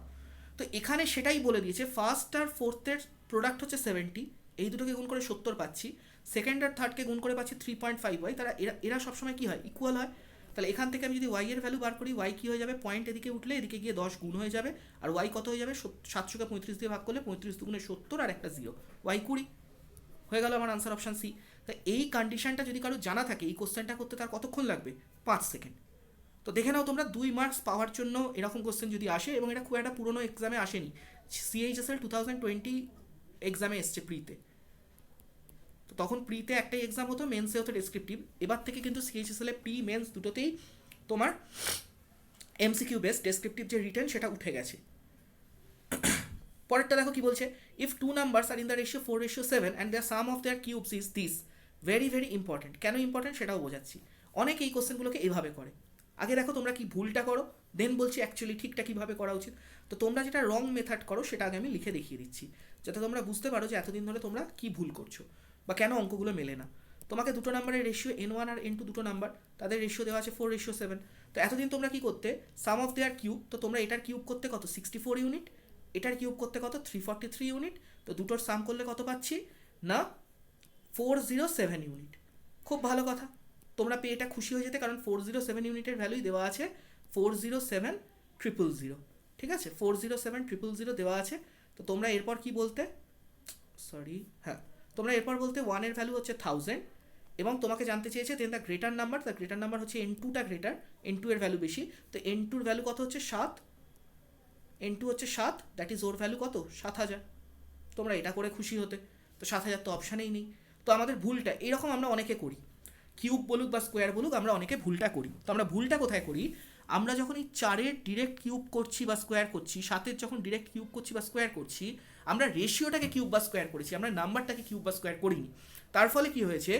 A: তো এখানে সেটাই বলে দিয়েছে, ফার্স্ট আর ফোর্থের প্রোডাক্ট হচ্ছে 70, এই দুটোকে গুণ করে 70 পাচ্ছি, সেকেন্ড আর থার্ডকে গুণ করে পাচ্ছি 3.5y, তারা এরা সবসময় কী হয়, ইকুয়াল হয়। তাহলে এখান থেকে আমি যদি ওয়াই এর ভ্যালু বার করি, ওয়াই কী হয়ে যাবে, পয়েন্ট এদিকে উঠলে এদিকে গিয়ে 10 গুণ হয়ে যাবে, আর ওয়াই কত হয়ে যাবে, 700কে 35 দিয়ে ভাগ করলে 35 দুগুণে 70 আর একটা 0, ওয়াই 20 হয়ে গেল আমার আনসার অপশান সি। তো এই কন্ডিশনটা যদি কারো জানা থাকে, এই কোশ্চেনটা করতে তার কতক্ষণ লাগবে, 5 সেকেন্ড। তো দেখে নাও তোমরা 2 মার্কস পাওয়ার জন্য এরকম কোশ্চেন যদি আসে, এবং এটা খুব একটা পুরোনো এক্সামে আসেনি, CHSL 2020 এক্সামে এসছে প্রিতে। তো তখন প্রিতে একটাই এক্সাম হতো, মেন্সে হতো ডেসক্রিপটিভ। এবার থেকে কিন্তু CHSL প্রি মেন্স দুটোতেই তোমার MCQ বেস, ডেসক্রিপটিভ যে রিটেন সেটা উঠে গেছে। পরেরটা দেখো কি বলছে, if two numbers are in the ratio 4:7 and the sum of their cubes is this, very very important. কেন ইম্পর্টেন্ট সেটাও বোঝাচ্ছি। অনেকে এই কোশ্চেনগুলোকে এভাবে করে, আগে দেখো তোমরা কি ভুলটা করো, দেন বলছি অ্যাকচুয়ালি ঠিকটা কীভাবে করা উচিত। তো তোমরা যেটা রং মেথড করো সেটা আগে আমি লিখে দেখিয়ে দিচ্ছি, যাতে তোমরা বুঝতে পারো যে এতদিন ধরে তোমরা কি ভুল করছো বা কেন অঙ্কগুলো মেলে না। তোমাকে দুটো নাম্বারের রেশিও N1 আর N2 দুটো নাম্বার, তাদের রেশিও দেওয়া আছে 4:7। তো এতদিন তোমরা কি করতে, সাম অফ দেয়ার কিউব, তো তোমরা এটার কিউব করতে কত 64 ইউনিট, এটার কিউব করতে কত 343 ইউনিট, তো দুটোর সাম করলে কত পাচ্ছি না 407 ইউনিট। খুব ভালো কথা, তোমরা পেয়ে এটা খুশি হয়ে যেতে, কারণ 407 ইউনিটের ভ্যালুই দেওয়া আছে 407,000, ঠিক আছে, 407,000 দেওয়া আছে। তো তোমরা এরপর কি বলতে, হ্যাঁ তোমরা এরপর বলতে 1 এর ভ্যালু হচ্ছে 1000, এবং তোমাকে জানতে চেয়েছে দেন দ্য গ্রেটার নাম্বার হচ্ছে N2টা গ্রেটার, N2 এর ভ্যালু বেশি, তো N2 এর ভ্যালু কত হচ্ছে 7, N2 হচ্ছে 7, দ্যাট ইজ ওর ভ্যালু কত 7000। তোমরা এটা করে খুশি হতে, তো 7000 তো অপশানেই নেই। তো আমাদের ভুলটা এরকম আমরা অনেকে করি, কিউব বলুক বা স্কোয়ার বলুক, আমরা অনেকে ভুলটা করি। তো আমরা ভুলটা কোথায় করি, আমরা যখন এই 4-এর ডিরেক্ট কিউব করছি বা স্কোয়ার করছি, 7-এর যখন ডিরেক্ট কিউব করছি বা স্কোয়ার করছি, আমরা রেশিওটাকে কিউব বা স্কোয়ার করেছি, আমরা নাম্বারটাকে কিউব বা স্কোয়ার করিনি। তার ফলে কি হয়েছে,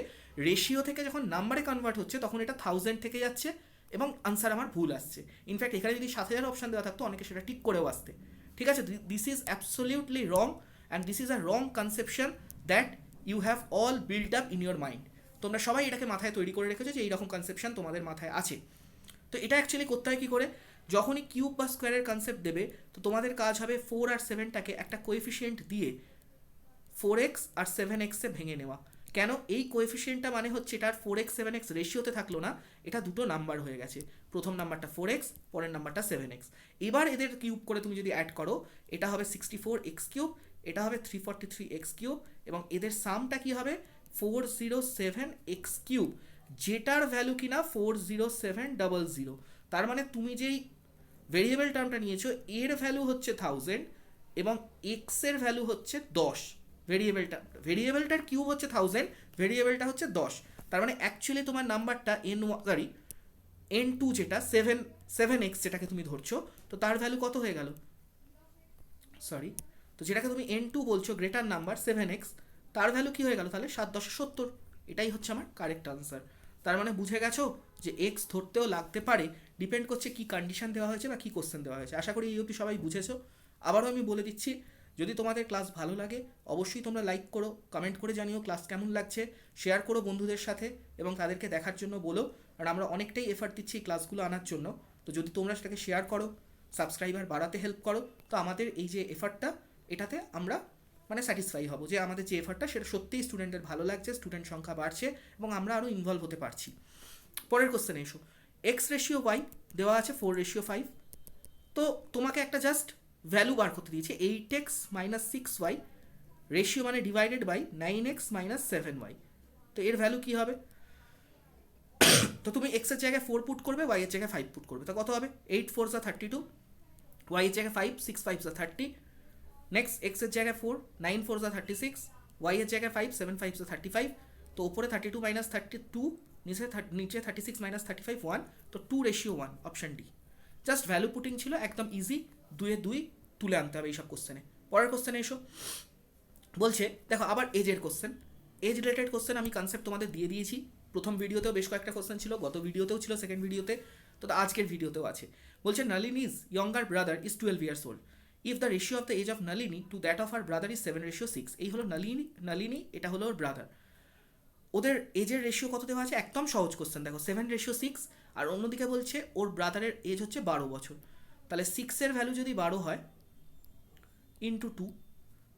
A: রেশিও থেকে যখন নাম্বারে কনভার্ট হচ্ছে তখন এটা 1000 থেকে যাচ্ছে এবং আনসার আমার ভুল আসছে। ইনফ্যাক্ট এখানে যদি 7000 অপশান দেওয়া থাকতো অনেকে সেটা ঠিক করেও আসতে। ঠিক আছে, this is absolutely wrong and this is a wrong conception that you have all build up in your mind. তোমরা সবাই এটাকে মাথায় তৈরি করে রেখেছো যে এইরকম কনসেপশন তোমাদের মাথায় আছে। তো এটা অ্যাকচুয়ালি করতে হয় কী করে, যখনই কিউব বা স্কোয়ারের কনসেপ্ট দেবে তো তোমাদের কাজ হবে 4 আর 7টাকে একটা কোএফিসিয়েন্ট দিয়ে 4x আর 7x এ ভেঙে নেওয়া। কেন, এই কোএফিসিয়েন্টটা মানে হচ্ছে এটার 4x 7x রেশিওতে থাকলো না, এটা দুটো নাম্বার হয়ে গেছে, প্রথম নাম্বারটা 4x, পরের নাম্বারটা 7x। এবার এদের কিউব করে তুমি যদি অ্যাড করো, এটা হবে 64x কিউব, এটা হবে 343x কিউব, এবং এদের সামটা কি হবে 407x কিউব, যেটার ভ্যালু কিনা 40700। তার মানে তুমি যেই ভেরিয়েবল টার্মটা নিয়েছো এর ভ্যালু হচ্ছে 1000 এবং এক্স এর ভ্যালু হচ্ছে 10। ভেরিয়েবলটার কিউব হচ্ছে 1000, ভেরিয়েবলটা হচ্ছে 10। তার মানে অ্যাকচুয়ালি তোমার নাম্বারটা N2 যেটা 7x যেটাকে তুমি ধরছো, তো তার ভ্যালু কত হয়ে গেল, তো যেটাকে তুমি N2 বলছো গ্রেটার নাম্বার 7x, তার ভ্যালু কি হয়ে গেল তাহলে 7×10=70। এটাই হচ্ছে আমার কারেক্ট আনসার। তার মানে বুঝে গেছো যে এক্স ধরতেও লাগতে পারে, ডিপেন্ড করছে কি কন্ডিশন দেওয়া হয়েছে বা কি কোশ্চেন দেওয়া হয়েছে। আশা করি এই অবধি সবাই বুঝেছো। আবারও আমি বলে দিচ্ছি, যদি তোমাদের ক্লাস ভালো লাগে অবশ্যই তোমরা লাইক করো, কমেন্ট করে জানিও ক্লাস কেমন লাগছে, শেয়ার করো বন্ধুদের সাথে এবং তাদেরকে দেখার জন্য বলো, আর আমরা অনেকটাই এফার্ট দিচ্ছি এই ক্লাসগুলো আনার জন্য। তো যদি তোমরা সেটাকে শেয়ার করো, সাবস্ক্রাইবার বাড়াতে হেল্প করো, তো আমাদের এই যে এফার্টটা এটাতে আমরা মানে স্যাটিসফাই হব যে আমাদের যে এফার্টটা সেটা সত্যিই স্টুডেন্টের ভালো লাগছে, স্টুডেন্ট সংখ্যা বাড়ছে এবং আমরা আরও ইনভলভ হতে পারছি। পরের কোশ্চেনে এসো, x/y দেওয়া আছে 4/5, তো তোমাকে একটা জাস্ট ভ্যালু বার করতে দিয়েছে 8x - 6y, রেশিও মানে ডিভাইডেড বাই 9x - 7y। তো এর ভ্যালু কি হবে, তো তুমি x এর জায়গায় 4 পুট করবে, y এর জায়গায় 5 পুট করবে, তো কত হবে 8 4 32, y এর জায়গায় 5 6 5 30, নেক্সট x এর জায়গায় 4 9 4 36, ওয়াই এর জায়গায় 5, 7 5 35, তো ওপরে 32 মাইনাস 32, নিচে 36 মাইনাস 35 1, তো 2:1, option D. Just value putting ছিল, একদম ইজি, 2 তুলে আনতে হবে এইসব কোশ্চেনে। পরের কোশ্চেনে এসো, বলছে দেখো আবার এজের কোশ্চেন, এজ রিলেটেড কোশ্চেন আমি কনসেপ্ট তোমাদের দিয়ে দিয়েছি। প্রথম ভিডিওতেও বেশ কয়েকটা কোশ্চেন ছিল, গত ভিডিওতেও ছিল, সেকেন্ড ভিডিওতে, তো আজকের ভিডিওতেও আছে। বলছে Nalini's younger brother is 12 years old. If the ratio of the age of Nalini to that of her brother is 7:6, এই হলো নালিনী, এটা হলো ওর ব্রাদার। ওদের এজের রেশিও কত দেওয়া আছে? একদম সহজ কোশ্চেন, দেখো 7:6, আর অন্যদিকে বলছে ওর ব্রাদারের এজ হচ্ছে 12 বছর। তাহলে 6-এর ভ্যালু যদি 12 হয় ইন্টু 2,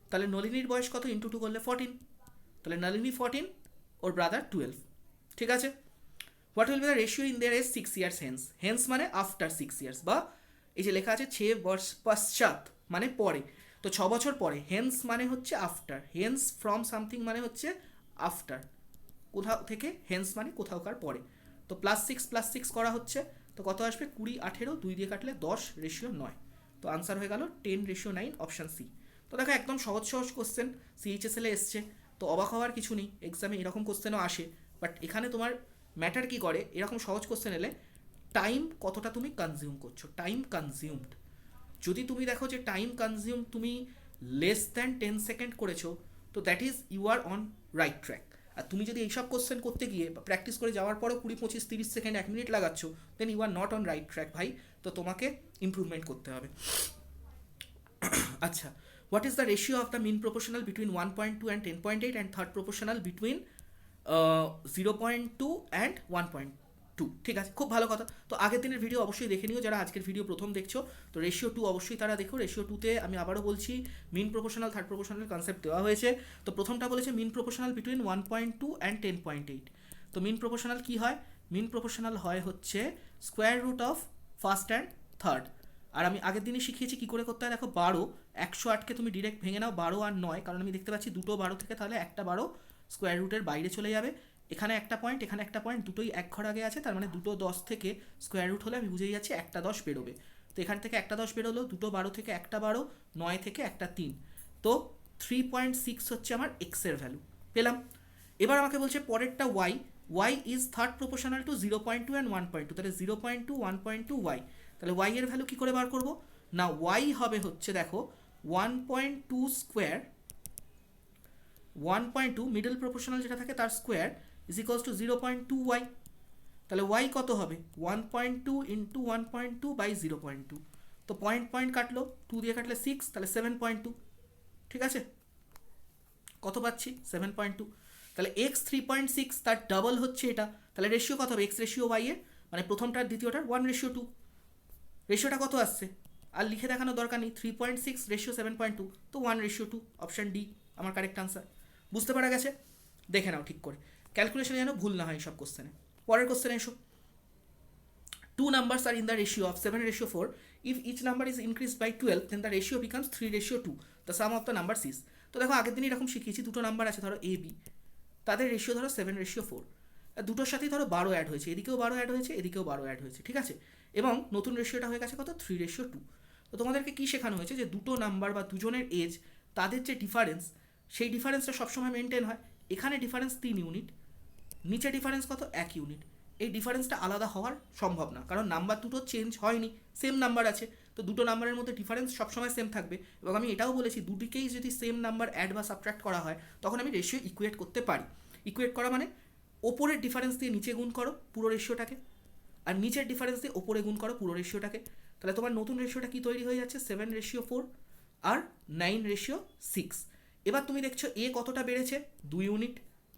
A: তাহলে নলিনীর বয়স কত? ইন্টু 2 করলে 14, তাহলে নলিনী 14, ওর ব্রাদার 12। ঠিক আছে, what will be the ratio in their age 6 years hence? Hence মানে আফটার 6 years, বা এই যে লেখা আছে 6 বর্ষ পশ্চাৎ মানে পরে, তো 6 বছর পরে। হেন্স মানে হচ্ছে আফটার, হেন্স ফ্রম সামথিং মানে হচ্ছে আফটার, কোথাও থেকে, হেন্স মানে কোথাওকার পরে। তো +6 করা হচ্ছে, তো কত আসবে? 20, 18, 2 দিয়ে কাটলে 10:9, তো আনসার হয়ে গেল 10:9, অপশান সি। তো দেখো একদম সহজ কোশ্চেন, CHSL এ এসছে, তো অবাক হওয়ার কিছু নেই, এক্সামে এরকম কোশ্চেনও আসে। বাট এখানে তোমার ম্যাটার কি করে, এরকম সহজ কোশ্চেন এলে টাইম কতটা তুমি কনজিউম করছো, টাইম কনজিউমড। যদি তুমি দেখো যে টাইম কনজিউম তুমি লেস দ্যান 10 সেকেন্ড করেছো, তো that is you are on right track. আর তুমি যদি এইসব কোশ্চেন করতে গিয়ে বা প্র্যাকটিস করে যাওয়ার পরও 20, 25, 30 সেকেন্ড, 1 মিনিট লাগাচ্ছ, then you are not on right track ভাই, তো তোমাকে ইমপ্রুভমেন্ট করতে হবে। আচ্ছা, what is the ratio of the mean proportional between 1.2 and 10.8 and third proportional between 0.2 and 1.2? ঠিক আছে, খুব ভালো কথা। তো আগের দিনের ভিডিও অবশ্যই দেখে নিও, যারা আজকের ভিডিও প্রথম দেখছো, তো রেশিও 2 অবশ্যই তারা দেখো। রেশিও 2তে আমি আবারও বলছি, মিন প্রপোর্শনাল, থার্ড প্রপোর্শনাল কনসেপ্ট দেওয়া হয়েছে। তো প্রথমটা বলেছে মিন প্রপোর্শনাল বিটুইন 1.2 অ্যান্ড 10.8। তো মিন প্রপোর্শনাল কী হয়? মিন প্রপোর্শনাল হয় হচ্ছে square root of first and third. আর আমি আগের দিনে শিখিয়েছি কী করে করতে হয়, দেখো 12, 108কে তুমি ডিরেক্ট ভেঙে নাও 12 আর 9, কারণ আমি দেখতে পাচ্ছি দুটো 12 থেকে, তাহলে একটা 12 স্কোয়ার রুটের বাইরে চলে যাবে। এখানে একটা পয়েন্ট, এখানে একটা পয়েন্ট, দুটোই এক ঘর আগে আছে, তার মানে দুটো 10 থেকে স্কোয়ার রুট হলে আমি বুঝেই যাচ্ছি একটা 10 বেরোবে। তো এখান থেকে একটা 10 বেরোলো, দুটো 12 থেকে একটা 12, 9 থেকে একটা 3, তো 3.6 হচ্ছে আমার এক্সের ভ্যালু পেলাম। এবার আমাকে বলছে পরেরটা Y is third proportional to 0.2 and 1.2, তাহলে 0.2, 1.2 ওয়াই। তাহলে ওয়াই এর ভ্যালু কী করে বার করবো? না, ওয়াই হবে হচ্ছে দেখো 1.2 স্কোয়ার, 1.2 মিডল প্রপোর্শনাল যেটা থাকে তার square is equals to 0.2 Y. তাহলে ওয়াই কত হবে? 1.2 ইন্টু 1.2 বাই 0.2, তো পয়েন্ট কাটলো, 2 দিয়ে কাটলে 6, তাহলে 7.2। ঠিক আছে, কত পাচ্ছি? 7.2। তাহলে এক্স 3.6, তার ডাবল হচ্ছে এটা, তাহলে রেশিও কত হবে? এক্স রেশিও ওয়াই এর, মানে প্রথমটার দ্বিতীয়টার 1:2। রেশিওটা কত আসছে? আর লিখে দেখানোর দরকার নেই, 3.6 রেশিও 7.2, তো 1:2, অপশান ডি আমার কারেক্ট আনসার। বুঝতে পারা গেছে? দেখে নাও ঠিক করে, ক্যালকুলেশনে যেন ভুল না হয় সব কোশ্চেনে। পরের কোশ্চেনে এসো, 2 numbers are in the ratio of 7:4. If each number is increased by 12, then the ratio becomes 3:2. The sum of the numbers is, তো দেখো আগের দিন এরকম শিখিয়েছি, দুটো নাম্বার আছে ধরো এ বি, তাদের রেশিও ধরো 7:4, দুটোর সাথেই ধরো 12 অ্যাড হয়েছে, এদিকেও 12 অ্যাড হয়েছে, এদিকেও 12 অ্যাড হয়েছে। ঠিক আছে, এবং নতুন রেশিওটা হয়ে গেছে কত? 3:2। তো তোমাদেরকে কী শেখানো হয়েছে? যে দুটো নাম্বার বা দুজনের এজ, তাদের যে ডিফারেন্স, সেই ডিফারেন্সটা সবসময় মেনটেন হয়। এখানে ডিফারেন্স 3 ইউনিট, নিচে ডিফারেন্স কত? 1 ইউনিট। এই ডিফারেন্সটা আলাদা হওয়ার সম্ভব না, কারণ নাম্বার দুটো চেঞ্জ হয়নি, সেম নাম্বার আছে, তো দুটো নাম্বারের মধ্যে ডিফারেন্স সবসময় সেম থাকবে। এবং আমি এটাও বলেছি, দুদিকেই যদি সেম নাম্বার অ্যাড বা সাবট্রাক্ট করা হয়, তখন আমি রেশিও ইকুয়েট করতে পারি। ইকুয়েট করা মানে ওপরের ডিফারেন্স দিয়ে নিচে গুণ করো পুরো রেশিওটাকে, আর নিচের ডিফারেন্স দিয়ে ওপরে গুণ করো পুরো রেশিওটাকে। তাহলে তোমার নতুন রেশিওটা কি তৈরি হয়ে যাচ্ছে? 7:4 আর 9:6। এবার তুমি দেখছো এ কতটা বেড়েছে? 2 ইউনিট,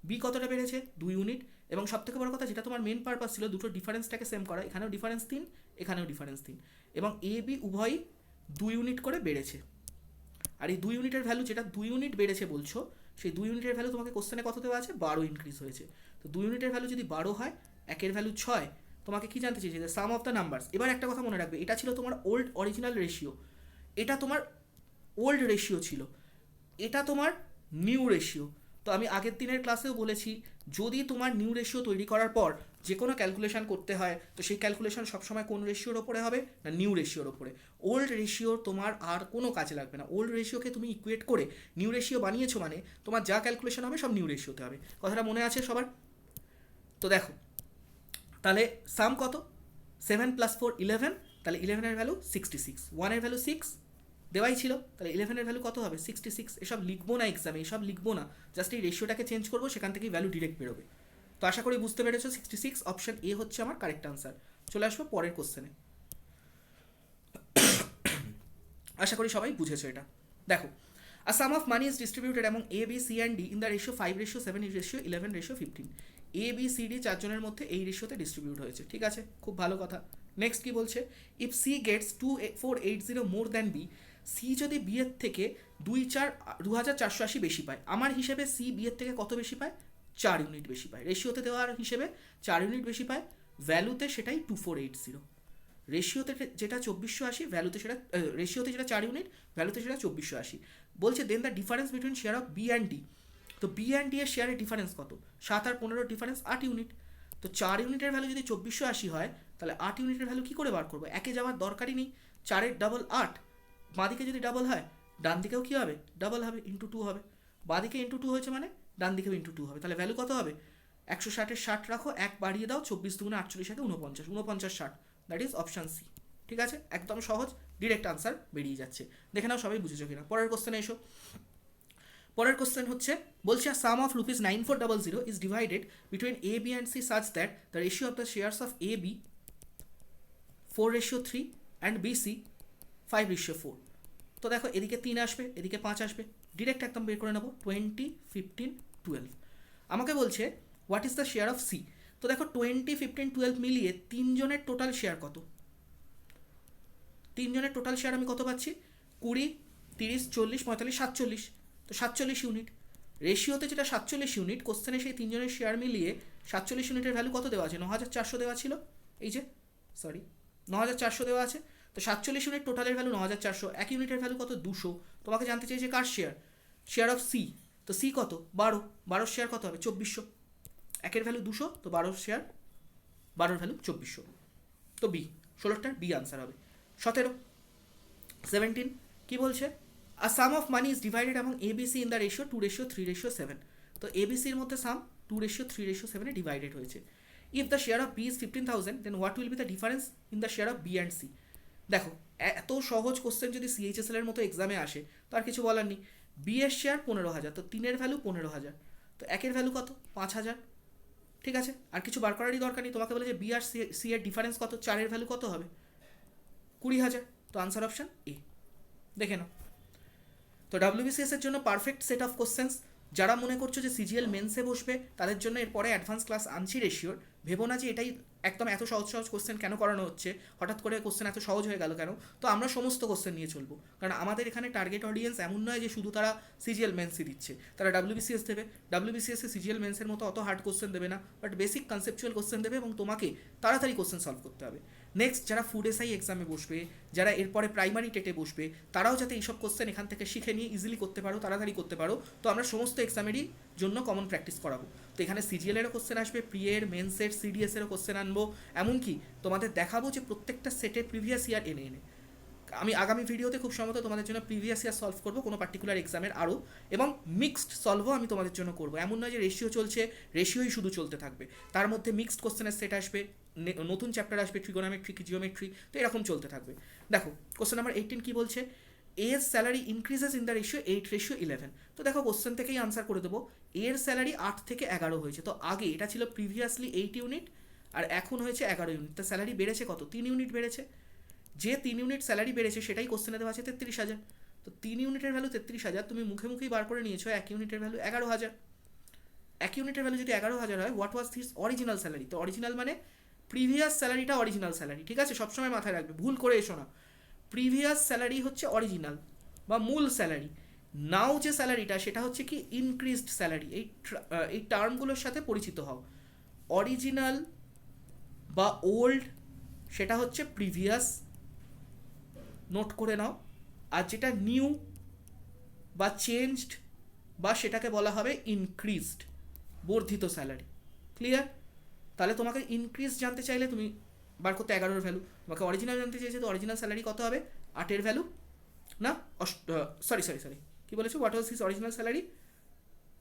A: বি কতটা বেড়েছে? 2 ইউনিট, এবং সবথেকে বড় কথা, যেটা তোমার মেন পারপাস ছিল দুটো ডিফারেন্সটাকে সেম করা, এখানেও ডিফারেন্স 3, এখানেও ডিফারেন্স 3, এবং এ বি উভয়ই 2 ইউনিট করে বেড়েছে। আর এই 2 ইউনিটের ভ্যালু, যেটা 2 ইউনিট বেড়েছে বলছো, সেই 2 ইউনিটের ভ্যালু তোমাকে কোশ্চেনে কত দেওয়া আছে? 12 ইনক্রিজ হয়েছে। তো 2 ইউনিটের ভ্যালু যদি 12 হয়, একের ভ্যালু 6, তোমাকে কি জানতে চেয়েছে? সাম অফ দ্য নাম্বারস। এবার একটা কথা মনে রাখবে, এটা ছিল তোমার ওল্ড অরিজিনাল রেশিও, এটা তোমার ওল্ড রেশিও ছিল, এটা তোমার নিউ রেশিও। তো আমি আগের দিনের ক্লাসেও বলেছি, যদি তোমার নিউ রেশিও তৈরি করার পর যে কোনো ক্যালকুলেশন করতে হয়, তো সেই ক্যালকুলেশন সবসময় কোন রেশিওর ওপরে হবে না, নিউ রেশিওর ওপরে। ওল্ড রেশিওর তোমার আর কোনো কাজে লাগবে না। ওল্ড রেশিওকে তুমি ইকুয়েট করে নিউ রেশিও বানিয়েছো মানে তোমার যা ক্যালকুলেশন হবে সব নিউ রেশিওতে হবে। কথাটা মনে আছে সবার? তো দেখো তাহলে সাম কত, 7 + 4 11, তাহলে 11-এর ভ্যালু 66, 1-এর ভ্যালু 6 দেওয়াই ছিল, তাহলে 11-এর ভ্যালু কত হবে 66। এসব লিখবো না এক্সামে, এসব লিখবো না, জাস্ট এই রেশিওটাকে চেঞ্জ করবো, সেখান থেকেই ভ্যালু ডিরেক্ট বেরোবে। তো আশা করি বুঝতে পেরেছো, 66 অপশন এ হচ্ছে আমার কারেক্ট আনসার। চলে আসবো পরের কোশ্চেনে। আশা করি সবাই বুঝেছো এটা। দেখো, a sum of money is distributed among A, B, C and D in the ratio 5:7:11:15। A B C D চারজনের মধ্যে এই রেশিওতে ডিস্ট্রিবিউট হয়েছে, ঠিক আছে, খুব ভালো কথা। নেক্সট কি বলছে, if C gets 2480 more than B, C যদি বি এর থেকে 2480 বেশি পায়, আমার হিসেবে সি বি এর থেকে কত বেশি পায়, 4 ইউনিট বেশি পায়। রেশিওতে দেওয়ার হিসেবে 4 ইউনিট বেশি পায়, ভ্যালুতে সেটাই 2480। রেশিওতে যেটা 2480, ভ্যালুতে সেটা রেশিওতে যেটা 4 ইউনিট, ভ্যালুতে সেটা 2480। বলছে then the difference between share of B and D. তো বি অ্যান্ড ডি এর শেয়ারের ডিফারেন্স কত, 7 আর 15 ডিফারেন্স 8 ইউনিট। তো 4 ইউনিটের ভ্যালু যদি 2480 হয়, তাহলে 8 ইউনিটের ভ্যালু কী করে বার করবো, একে যাওয়ার দরকারই নেই, 4-এর ডাবল 8, বাঁদিকে যদি ডাবল হয় ডান দিকেও কী হবে, ডাবল হবে, ইন্টু 2 হবে। বাঁদিকে ইন্টু 2 হয়েছে মানে ডান দিকেও ইন্টু 2 হবে, তাহলে ভ্যালু কত হবে, 160-এর 60 রাখো, 1 বাড়িয়ে দাও, 24 দুগুণে 48, 49, 49 60, দ্যাট ইজ অপশান সি। ঠিক আছে, একদম সহজ, ডিরেক্ট আনসার বেরিয়ে যাচ্ছে। দেখে নাও সবাই বুঝেছো কিনা। পরের কোশ্চেনে এসো। পরের কোশ্চেন হচ্ছে, বলছে sum of ₹9400 is divided between A B and C such that the ratio of the shares of A B 4:3 and B C 5:4। তো দেখো এদিকে 3 আসবে, এদিকে 5 আসবে, ডিরেক্ট একদম বের করে নেবো, 20, 15, 12। আমাকে বলছে what is the share of C. তো দেখো 20, 15, 12 মিলিয়ে তিনজনের টোটাল শেয়ার কত, তিনজনের টোটাল শেয়ার আমি কত পাচ্ছি, 20, 30, 40, 45, 47। তো 47 ইউনিট। রেশিওতে যেটা 47 ইউনিট, কোশ্চেনে সেই তিনজনের শেয়ার মিলিয়ে 47 ইউনিটের ভ্যালু কত দেওয়া আছে, 9400 দেওয়া ছিল, এই যে সরি 9400 দেওয়া আছে। তো 47 ইউনিট টোটালের ভ্যালু 9400, এক ইউনিটের ভ্যালু কত, 200। তোমাকে জানতে চাইছে কার শেয়ার, শেয়ার অফ সি। তো সি কত, 12, 12 শেয়ার কত হবে, 2400। একের ভ্যালু 200, তো 12 শেয়ার, 12 ভ্যালু 2400। তো বি, 16টার বি আনসার হবে। 17 কি বলছে, a sum of money is divided among A B C in the ratio 2:3:7। তো এ বি সির মধ্যে সাম 2:3:7 ডিভাইডেড হয়েছে। If the share of B is 15,000, then what will be the difference in the share of B and C. দেখো এত সহজ question যদি CHSL এর মতো এক্সামে আসে, তো আর কিছু বলার নেই। বি এর শেয়ার 15,000, তো 3-এর ভ্যালু 15,000, তো একের ভ্যালু কত, 5,000। ঠিক আছে, আর কিছু বার করারই দরকার নেই। তোমাকে বলে যে বি আর সি এর ডিফারেন্স কত, 4-এর ভ্যালু কত হবে, 20,000। তো আনসার অপশন এ। দেখে নাও। তো ডাব্লিউবিসিএস এর জন্য পারফেক্ট সেট অফ কোশ্চেন্স। যারা মনে করছো যে সিজিএল মেন্সে বসবে, তাদের জন্য এরপরে অ্যাডভান্স ক্লাস আনছি রেশিওর। ভেবো না যে এটাই একদম এত সহজ সহজ কোশ্চেন কেন করানো হচ্ছে, হঠাৎ করে কোশ্চেন এত সহজ হয়ে গেল কেন। তো আমরা সমস্ত কোশ্চেন নিয়ে চলবো, কারণ আমাদের এখানে টার্গেট অডিয়েন্স এমন নয় যে শুধু তারা সিজিএল মেন্সই দিচ্ছে, তারা ডাব্লিউবিসিএস দেবে। ডাব্লিউবিসিএসে সিজিএল মেন্সের মতো অত হার্ড কোশ্চেন দেবে না, বাট বেসিক কনসেপচুয়াল কোশ্চেন দেবে এবং তোমাকে তাড়াতাড়ি কোশ্চেন সলভ করতে হবে। নেক্সট যারা ফুড এসআই এক্সামে বসবে, যারা এরপরে প্রাইমারি টেটে বসবে, তারাও যাতে এইসব কোশ্চেন এখান থেকে শিখে নিয়ে ইজিলি করতে পারো, তাড়াতাড়ি করতে পারো। তো আমরা সমস্ত এক্সামেরই জন্য কমন প্র্যাকটিস করাবো। তো এখানে সিজিএলেরও কোশ্চেন আসবে, প্রিয়ের, মেন্সের, সিডিএসেরও কোশ্চেন আনবো, এমনকি তোমাদের দেখাবো যে প্রত্যেকটা সেটের প্রিভিয়াস ইয়ার এনে এনে। আমি আগামী ভিডিওতে খুব সম্ভবত তোমাদের জন্য প্রিভিয়াস ইয়ার সলভ করবো কোনো পার্টিকুলার এক্সামের আরও, এবং মিক্সড সলভও আমি তোমাদের জন্য করবো। এমন নয় যে রেশিও চলছে, রেশিওই শুধু চলতে থাকবে, তার মধ্যে মিক্সড কোশ্চেনের সেট আসবে, নতুন চ্যাপ্টার আসবে, ট্রিগোনোমেট্রি, জিওমেট্রি, তো এরকম চলতে থাকবে। দেখো কোশ্চেন নাম্বার 18 কি বলছে, এর salary increases in the ratio 8:11। তো দেখো কোশ্চেন থেকেই আনসার করে দেবো, এর স্যালারি 8 থেকে 11 হয়েছে। তো আগে এটা ছিল প্রিভিয়াসলি 8 ইউনিট, আর এখন হয়েছে 11 ইউনিট। তো স্যালারি বেড়েছে কত, 3 ইউনিট বেড়েছে। যে 3 ইউনিট স্যালারি বেড়েছে সেটাই কোশ্চেনে দেওয়া আছে 33,000। তো 3 ইউনিটের ভ্যালু 33,000, তুমি মুখে মুখেই বার করে নিয়েছো 1 ইউনিটের ভ্যালু 11,000। 1 ইউনিটের ভ্যালু যদি 11,000 হয়, what was this original salary. তো অরিজিনাল মানে প্রিভিয়াস স্যালারিটা অরিজিনাল স্যালারি, ঠিক আছে, সবসময় মাথায় রাখবে, ভুল করে এসো না। প্রিভিয়াস স্যালারি হচ্ছে অরিজিনাল বা মূল স্যালারি। নাও যে স্যালারিটা সেটা হচ্ছে কি ইনক্রিজড স্যালারি। এই টার্মগুলোর সাথে পরিচিত হও। অরিজিনাল বা ওল্ড সেটা হচ্ছে প্রিভিয়াস, নোট করে নাও। আর যেটা নিউ বা চেঞ্জড বা সেটাকে বলা হবে ইনক্রিজড, বর্ধিত স্যালারি। ক্লিয়ার? তাহলে তোমাকে ইনক্রিজ জানতে চাইলে তুমি বার করতে 11-এর ভ্যালু, তোমাকে অরিজিনাল জানতে চাইছে তো অরিজিনাল স্যালারি কত হবে 8-এর ভ্যালু, না সরি কী বলেছো, what was his original salary?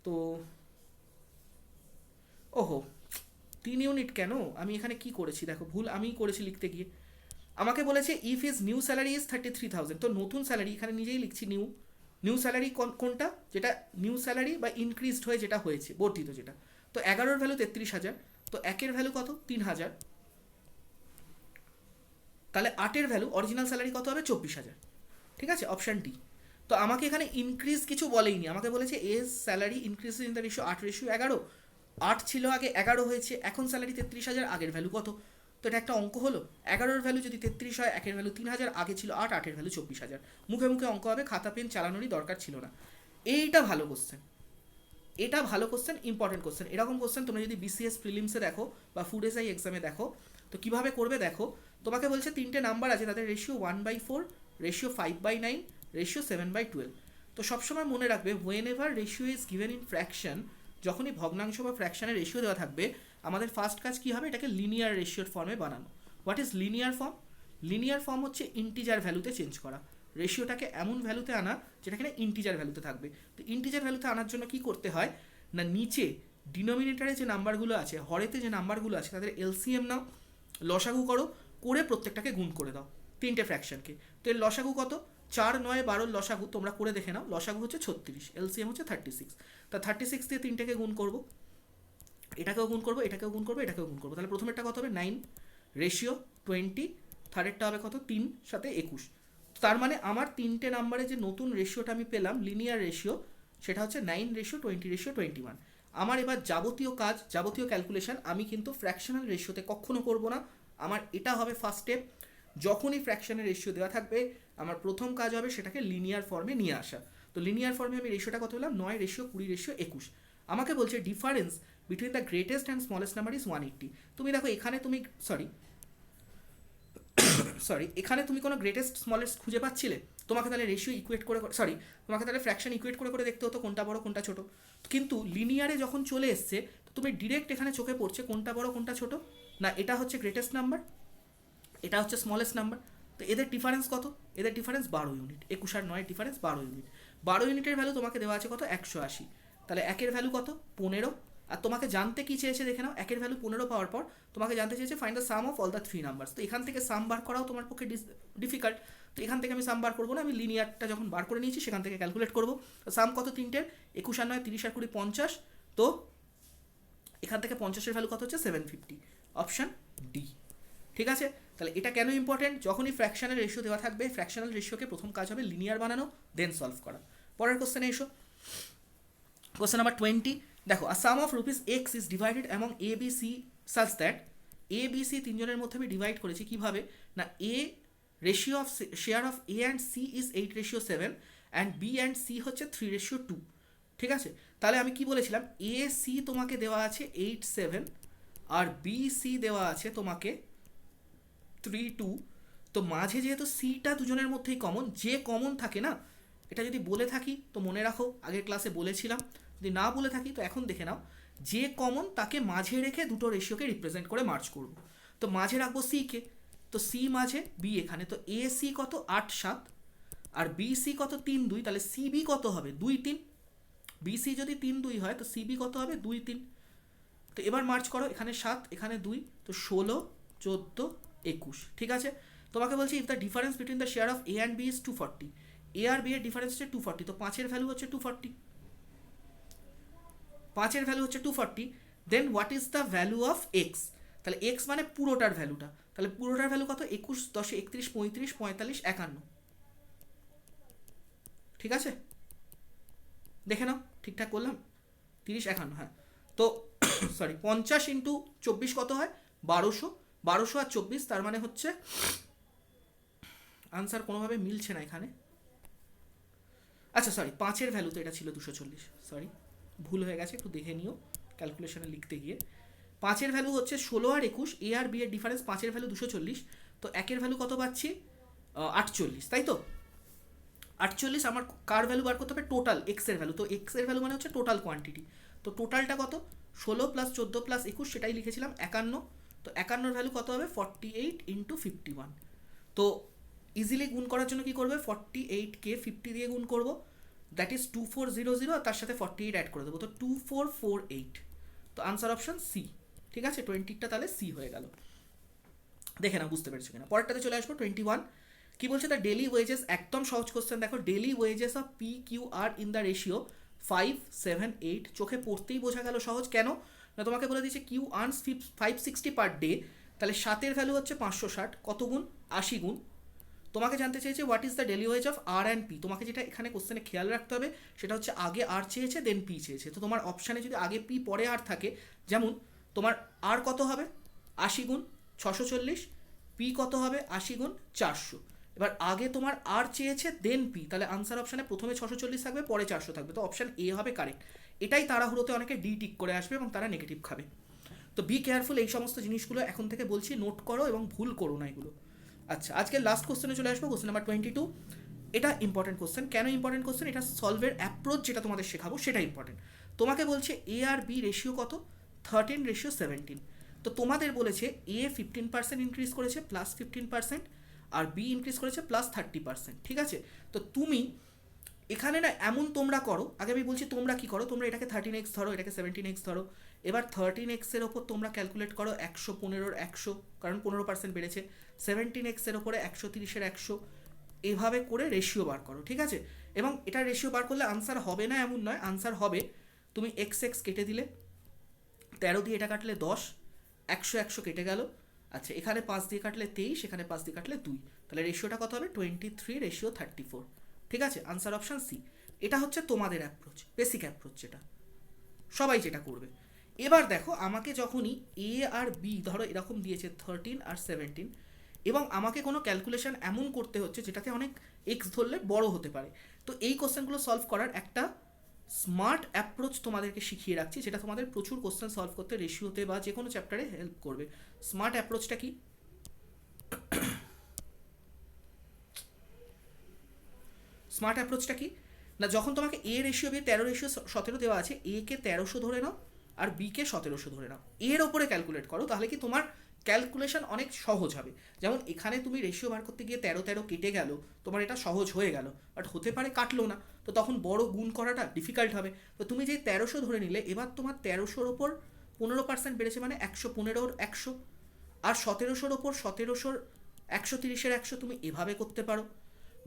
A: তো ওহো 3 ইউনিট কেন, আমি এখানে কি করেছি দেখো, ভুল আমি করেছি লিখতে গিয়ে। আমাকে বলেছে if is new salary is 33,000, তো নতুন স্যালারি এখানে নিজেই লিখছি নিউ স্যালারি কোনটা, যেটা নিউ স্যালারি বা ইনক্রিজড হয়ে যেটা হয়েছে, বর্ধিত যেটা। তো 11-এর ভ্যালু 33,000, তো 1-এর ভ্যালু কত 3,000, তাহলে 8-এর ভ্যালু অরিজিনাল স্যালারি কত হবে 24,000। ঠিক আছে, অপশান ডি। তো আমাকে এখানে ইনক্রিজ কিছু বলেইনি, আমাকে বলেছে as salary increase in the ratio 8:11, 8 ছিল আগে 11 হয়েছে, এখন স্যালারি 33,000, আগের ভ্যালু কত, তো এটা একটা অঙ্ক হলো। 11-এর ভ্যালু যদি 33 হয়, 1-এর ভ্যালু 3,000, আগে ছিল 8, 8-এর ভ্যালু 24,000। মুখে মুখে অঙ্ক হবে, খাতা পেন চালানোরই দরকার ছিল না। এইটা ভালো কোশ্চেন, এটা ভালো কোশ্চেন, ইম্পর্টেন্ট কোশ্চেন। এরকম কোশ্চেন তোমরা যদি বিসিএস প্রিলিমসে দেখো বা ফুড এসআই এক্সামে দেখো, তো কীভাবে করবে দেখো, তোমাকে বলছে 3টে নাম্বার আছে, তাদের রেশিও 1/4, রেশিও 5/9, রেশিও 7/12। তো সবসময় মনে রাখবে when ever ratio is given in fraction, যখনই ভগ্নাংশ বা ফ্র্যাকশনের রেশিও দেওয়া থাকবে, আমাদের ফার্স্ট কাজ কী হবে, এটাকে লিনিয়ার রেশিওর ফর্মে বানানো। What is linear form? Linear form হচ্ছে ইন্টিজার ভ্যালুতে চেঞ্জ করা, রেশিওটাকে এমন ভ্যালুতে আনা যেটা কিনা ইন্টিজার ভ্যালুতে থাকবে। তো ইন্টিজার ভ্যালুতে আনার জন্য কি করতে হয় না, নিচে ডিনোমিনেটারে যে নাম্বারগুলো আছে, হরেতে যে নাম্বারগুলো আছে, তাদের এলসিএম নাও, লসাগু করো, করে প্রত্যেকটাকে গুণ করে দাও 3টে ফ্র্যাকশনকে। তো এর লসাগু কত, 4, 9, 12 লসাগু তোমরা করে দেখে নাও, লসাগু হচ্ছে 36, এলসিএম হচ্ছে 36। তা 36 দিয়ে 3টেকে গুণ করবো, এটাকেও গুণ করবো, এটাকেও গুণ করবো, এটাকেও গুণ করবো, তাহলে প্রথমেরটা কত হবে 9, রেশিও 20, থার্ডেরটা হবে কত 3 সাথে 21। তার মানে আমার 3টে নাম্বারে যে নতুন রেশিওটা আমি পেলাম লিনিয়ার রেশিও, সেটা হচ্ছে 9:20:21। আমার এবার যাবতীয় কাজ, যাবতীয় ক্যালকুলেশন আমি কিন্তু ফ্র্যাকশনাল রেশিওতে কখনো করব না। আমার এটা হবে ফার্স্ট স্টেপ, যখনই ফ্র্যাকশনের রেশিও দেওয়া থাকবে আমার প্রথম কাজ হবে সেটাকে লিনিয়ার ফর্মে নিয়ে আসা। তো লিনিয়ার ফর্মে আমি রেশিওটা কত পেলাম 9:20:21। আমাকে বলছে difference between the greatest and smallest number is 180। তুমি দেখো এখানে তুমি এখানে তুমি কোনো গ্রেটেস্ট স্মলেস্ট খুঁজে পাচ্ছিলে, তোমাকে তাহলে রেশিও ইকুয়েট করে তোমাকে তাহলে ফ্র্যাকশন ইকুয়েট করে দেখতে হতো কোনটা বড় কোনটা ছোট। কিন্তু লিনিয়ারে যখন চলে এসছে তো তুমি ডিরেক্ট এখানে চোখে পড়ছে কোনটা বড় কোনটা ছোট, না এটা হচ্ছে গ্রেটেস্ট নাম্বার, এটা হচ্ছে স্মলেস্ট নাম্বার। তো এদের ডিফারেন্স কত, এদের ডিফারেন্স 12 ইউনিট, 21 আর 9 ডিফারেন্স 12 ইউনিট। 12 ইউনিটের ভ্যালু তোমাকে দেওয়া আছে কত 180, তাহলে 1-এর ভ্যালু কত 15। আর তোমাকে জানতে কি চেয়েছে দেখে নাও, 1-এর ভ্যালু 15 পাওয়ার পর তোমাকে জানতে চেয়েছে find the sum of all the 3 numbers. তো এখান থেকে সাম বার করাও তোমার পক্ষে ডিফিকাল্ট, তো এখান থেকে আমি সাম বার করবো না, আমি লিনিয়ারটা যখন বার করে নিয়েছি সেখান থেকে ক্যালকুলেট করবো। সাম কত 3টের, 21 আর 9 30 আর 20 50, তো এখান থেকে 50-এর ভ্যালু কত হচ্ছে 750, অপশান ডি। ঠিক আছে, তাহলে এটা কেন ইম্পর্টেন্ট, যখনই ফ্র্যাকশনাল রেশিও দেওয়া থাকবে ফ্র্যাকশনাল রেশিওকে প্রথম কাজ হবে লিনিয়ার বানানো, দেন সলভ করা। পরের কোশ্চেনে এসো, কোশ্চেন নাম্বার 20। দেখো a sum of rupees X is divided among A B C such that, A B C তিনজনের মধ্যে আমি ডিভাইড করেছি কিভাবে না, A ratio of share of A and C is 8:7 and B and C হচ্ছে 3:2। ঠিক আছে, তাহলে আমি কি বলেছিলাম, এ সি তোমাকে দেওয়া আছে 8:7 আর বি সি দেওয়া আছে তোমাকে 3:2। তো মাঝে যেহেতু সিটা দুজনের মধ্যেই কমন, যে কমন থাকে না, এটা যদি বলে থাকি তো মনে রাখো আগের ক্লাসে বলেছিলাম, যদি না বলে থাকি তো এখন দেখে নাও, যে কমন তাকে মাঝে রেখে দুটো রেশিওকে রিপ্রেজেন্ট করে মার্চ করব। তো মাঝে রাখবো সি কে, তো সি মাঝে, বি এখানে, তো এ সি কত 8-7 আর বি সি কত 3-2, তাহলে সি বি কত হবে 2-3। বি সি যদি 3-2 হয় তো সি বি কত হবে 2-3। তো এবার মার্চ করো, এখানে 7 এখানে 2, তো 16, 14, 21। ঠিক আছে, তোমাকে বলছি if the difference between the share of A and B is 240, A আর বি এর ডিফারেন্স হচ্ছে 240, তো 5-এর ভ্যালু হচ্ছে 240, 5-এর ভ্যালু হচ্ছে 240। Then what is the value of X, তাহলে এক্স মানে পুরোটার ভ্যালুটা, তাহলে পুরোটার ভ্যালু কত 21, 10, 31, 35, 45, 51। ঠিক আছে, দেখে নাও ঠিকঠাক করলাম, 30, 51, হ্যাঁ। তো 50 ইন্টু 24 কত হয় 1200, 1200 আর 24, তার মানে হচ্ছে আনসার কোনোভাবে মিলছে না এখানে। আচ্ছা 5-এর ভ্যালু তো এটা ছিল 240, ভুল হয়ে গেছে, একটু দেখে নিও ক্যালকুলেশনে লিখতে গিয়ে। 5-এর ভ্যালু হচ্ছে 16 আর 21, এ আর বি এর ডিফারেন্স, 5-এর ভ্যালু 240, তো 1-এর ভ্যালু কত পাচ্ছি 48, তাই তো 48 আমার কার ভ্যালু বার করতে হবে, টোটাল এক্স এর ভ্যালু। তো এক্স এর ভ্যালু মানে হচ্ছে টোটাল কোয়ান্টিটি। তো টোটালটা কত, 16 প্লাস 14 প্লাস 21, সেটাই লিখেছিলাম 51। তো 51 ভ্যালু কত হবে, 48 ইন্টু 51। তো ইজিলি গুণ করার জন্য কি করবে, 48কে 50 দিয়ে গুণ করবো, দ্যাট ইজ 2400, আর তার সাথে 48 অ্যাড করে দেবো, তো 2448। তো আনসার অপশন সি। ঠিক আছে, 20টা তাহলে সি হয়ে গেল। দেখে না বুঝতে পেরেছো কিনা। পরেরটাতে চলে আসবো 21। কি বলছে, দ্য ডেলি ওয়েজেস, একদম সহজ কোশ্চেন। দেখো, daily wages of P Q are in the ratio 5, 7, 8। চোখে পড়তেই বোঝা গেল সহজ। কেন না, তোমাকে বলে দিচ্ছে কিউ আর্নস 560 পার ডে, তাহলে 7-এর ভ্যালু হচ্ছে 560, কত গুণ, 80 গুণ। তোমাকে জানতে চেয়েছে what is the daily wage of R and P. তোমাকে যেটা এখানে কোশ্চেনে খেয়াল রাখতে হবে সেটা হচ্ছে আগে আর চেয়েছে দেন পি চেয়েছে। তো তোমার অপশানে যদি আগে পি পরে আর থাকে, যেমন তোমার আর কত হবে, 80 গুণ 640, পি কত হবে, 80 গুণ 400। এবার আগে তোমার আর চেয়েছে দেন পি, তাহলে আনসার অপশানে প্রথমে 640 থাকবে, পরে 400 থাকবে। তো অপশান এ হবে কারেক্ট। এটাই তাড়াহুড়োতে অনেকে ডি টিক করে আসবে এবং তারা নেগেটিভ খাবে। তো বি কেয়ারফুল, এই সমস্ত জিনিসগুলো এখন থেকে বলছি নোট করো এবং ভুল করো না এগুলো। আচ্ছা, আজকে লাস্ট কোশ্চেনে চলে আসবো, কোশ্চেন নাম্বার 22। এটা ইম্পর্টেন্ট কোশ্চেন। কেন ইম্পর্টেন্ট কোশ্চেন, এটা সলভের অ্যাপ্রোচ যেটা তোমাদের শেখাবো সেটা ইম্পর্টেন্ট। তোমাকে বলছে এ আর বি রেশিও কত, 13:17। তো তোমাদের বলেছে এ 15% ইনক্রিজ করেছে প্লাস 15%, আর বি ইনক্রিজ করেছে প্লাস 30%। ঠিক আছে, তো তুমি এখানে না এমন তোমরা করো, আগে আমি বলছি তোমরা কি করো, তোমরা এটাকে 13x ধরো, এটাকে 17x ধরো। এবার 13x এর ওপর তোমরা ক্যালকুলেট করো 115-র 100, কারণ 15% বেড়েছে। 17x এর ওপরে 130-এর 100, এভাবে করে রেশিও বার করো। ঠিক আছে, এবং এটা রেশিও বার করলে আনসার হবে না এমন নয়, আনসার হবে। তুমি এক্স এক্স কেটে দিলে, 13 দিয়ে এটা কাটলে 10, 100 কেটে গেল। আচ্ছা, এখানে 5 দিয়ে কাটলে 23, এখানে 5 দিয়ে কাটলে 2, তাহলে রেশিওটা কত হবে, 23:34। ঠিক আছে, আনসার অপশান সি। এটা হচ্ছে তোমাদের অ্যাপ্রোচ, বেসিক অ্যাপ্রোচ, যেটা সবাই যেটা করবে। এবার দেখো, আমাকে যখনই এ আর বি ধরো এরকম দিয়েছে 13 আর 17, এবং আমাকে কোনো ক্যালকুলেশন এমন করতে হচ্ছে যেটাতে অনেক এক্স ধরলে বড় হতে পারে, তো এই কোশ্চেনগুলো সলভ করার একটা স্মার্ট অ্যাপ্রোচ তোমাদেরকে শিখিয়ে রাখছি, যেটা তোমাদের প্রচুর কোশ্চেন সলভ করতে রেশিওতে বা যে কোনো চ্যাপ্টারে হেল্প করবে। স্মার্ট অ্যাপ্রোচটা কি, স্মার্ট অ্যাপ্রোচটা কি না, যখন তোমাকে এ রেশিও বি 13:17 দেওয়া আছে, এ কে 1300 ধরে নাও আর বি কে 1700 ধরে নাও, এর ওপরে ক্যালকুলেট করো, তাহলে কি তোমার ক্যালকুলেশন অনেক সহজ হবে। যেমন এখানে তুমি রেশিও বার করতে গিয়ে 13 কেটে গেল, তোমার এটা সহজ হয়ে গেল, বাট হতে পারে কাটলো না, তো তখন বড় গুণ করাটা ডিফিকাল্ট হবে। তো তুমি যে 1300 ধরে নিলে, এবার তোমার 1300-র ওপর 15% বেড়েছে মানে 115-র 100, আর 1700-র ওপর 1700-র 130-এর 100, তুমি এভাবে করতে পারো।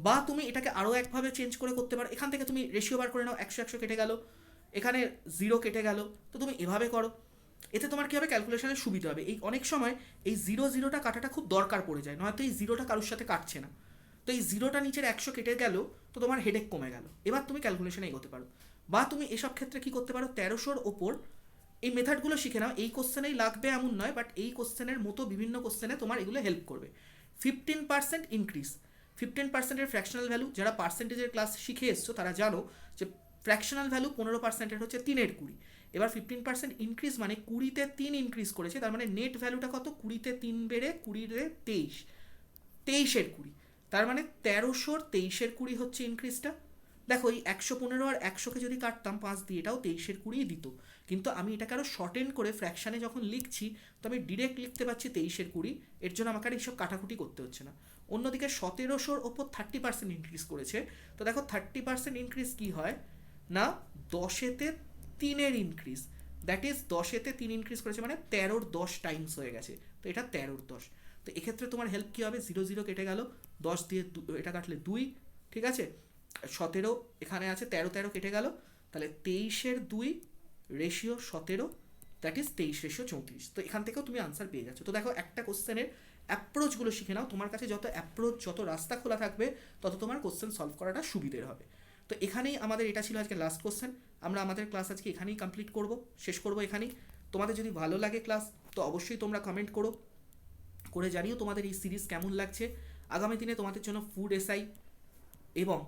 A: বা তুমি এটাকে আরও একভাবে চেঞ্জ করে করতে পারো, এখান থেকে তুমি রেশিও বার করে নাও, 100 কেটে গেল, এখানে 0 কেটে গেল, তো তুমি এভাবে করো। এতে তোমার কী হবে, ক্যালকুলেশনের সুবিধা হবে। এই অনেক সময় এই 0-0টা কাটাটা খুব দরকার পড়ে যায়, নয়তো এই 0টা কারোর সাথে কাটছে না, তো এই 0টা নিচের 100 কেটে গেল, তো তোমার হেডেক কমে গেল, এবার তুমি ক্যালকুলেশনে এগোতে পারো। বা তুমি এসব ক্ষেত্রে কী করতে পারো, 1300-র ওপর এই মেথডগুলো শিখে নাও, এই কোশ্চেনেই লাগবে এমন নয়, বাট এই কোশ্চেনের মতো বিভিন্ন কোশ্চেনে তোমার এগুলো হেল্প করবে। 15% ইনক্রিজ, 15%-এর ফ্র্যাকশনাল ভ্যালু, যারা পার্সেন্টেজের ক্লাস শিখে এসছো তারা জানো যে ফ্র্যাকশনাল ভ্যালু 15%-এর হচ্ছে 3-এর 20। এবার 15% ইনক্রিজ মানে 20-তে 3 ইনক্রিজ করেছে, তার মানে নেট ভ্যালুটা কত, 20-তে 3 বেড়ে 20-এ 23, 23-এর 20, তার মানে 1300-র 23-এর 20 হচ্ছে ইনক্রিজটা। দেখো, এই 115 আর 100-কে যদি কাটতাম 5 দিয়ে, এটাও 23-এর 20 দিত, কিন্তু আমি এটাকে আরও শর্টেন করে ফ্র্যাকশানে যখন লিখছি, তো আমি ডিরেক্ট লিখতে পারছি 23-এর 20, এর জন্য আমাকে আর এইসব কাটাকুটি করতে হচ্ছে না। অন্যদিকে 1700-র ওপর 30% ইনক্রিজ করেছে, তো দেখো 30% ইনক্রিজ কী হয় না, 10-এতে 3-এর ইনক্রিজ, দ্যাট ইজ 10-এতে 3 ইনক্রিজ করেছে মানে 13-র 10 টাইমস হয়ে গেছে, তো এটা 13-র 10। তো এক্ষেত্রে তোমার হেল্প কী হবে, 0 কেটে গেল, 10 দিয়ে এটা কাটলে 2, ঠিক আছে, 17 এখানে আছে, 13 কেটে গেল, তাহলে 23-এর 2 রেশিও 17, দ্যাট ইজ 23:34। তো এখান থেকেও তুমি আনসার পেয়ে যাচ্ছ। তো দেখো, একটা কোশ্চেনের অ্যাপ্রোচগুলো শিখে নাও, তোমার কাছে যত অ্যাপ্রোচ, যত রাস্তা খোলা থাকবে, তত তোমার কোশ্চেন সলভ করাটা সুবিধের হবে। তো এখানেই আমাদের, এটা ছিল আজকে লাস্ট কোশ্চেন। আমরা আমাদের ক্লাস আজকে এখানেই কমপ্লিট করব, শেষ করব এখানেই। তোমাদের যদি ভালো লাগে ক্লাস, তো অবশ্যই তোমরা কমেন্ট করো, করে জানিও তোমাদের এই সিরিজ কেমন লাগছে। আগামী দিনে তোমাদের জন্য ফুড এসআই এবং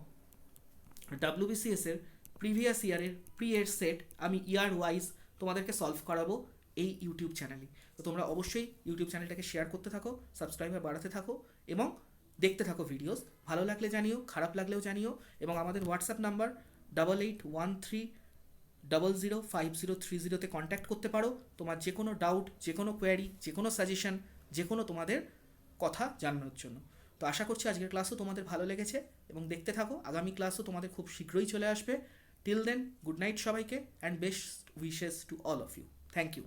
A: WBCS-এর প্রিভিয়াস ইয়ারের প্রি-এর সেট আমি ইয়ার ওয়াইজ তোমাদেরকে সলভ করাবো এই ইউটিউব চ্যানেলে। তো তোমরা অবশ্যই ইউটিউব চ্যানেলটাকে শেয়ার করতে থাকো, সাবস্ক্রাইবার বাড়াতে থাকো, এবং দেখতে থাকো ভিডিওস, ভালো লাগলে জানিও, খারাপ লাগলেও জানিও, এবং আমাদের হোয়াটসঅ্যাপ নাম্বার 8813005030তে কন্ট্যাক্ট করতে পারো তোমার যে কোনো ডাউট, যে কোনো কোয়ারি, যে কোনো সাজেশন, যে কোনো তোমাদের কথা জানানোর জন্য। তো আশা করছি আজকের ক্লাসও তোমাদের ভালো লেগেছে এবং দেখতে থাকো, আগামী ক্লাসও তোমাদের খুব শীঘ্রই চলে আসবে। টিল দেন, গুড নাইট সবাইকে, and best wishes to all of you. Thank you.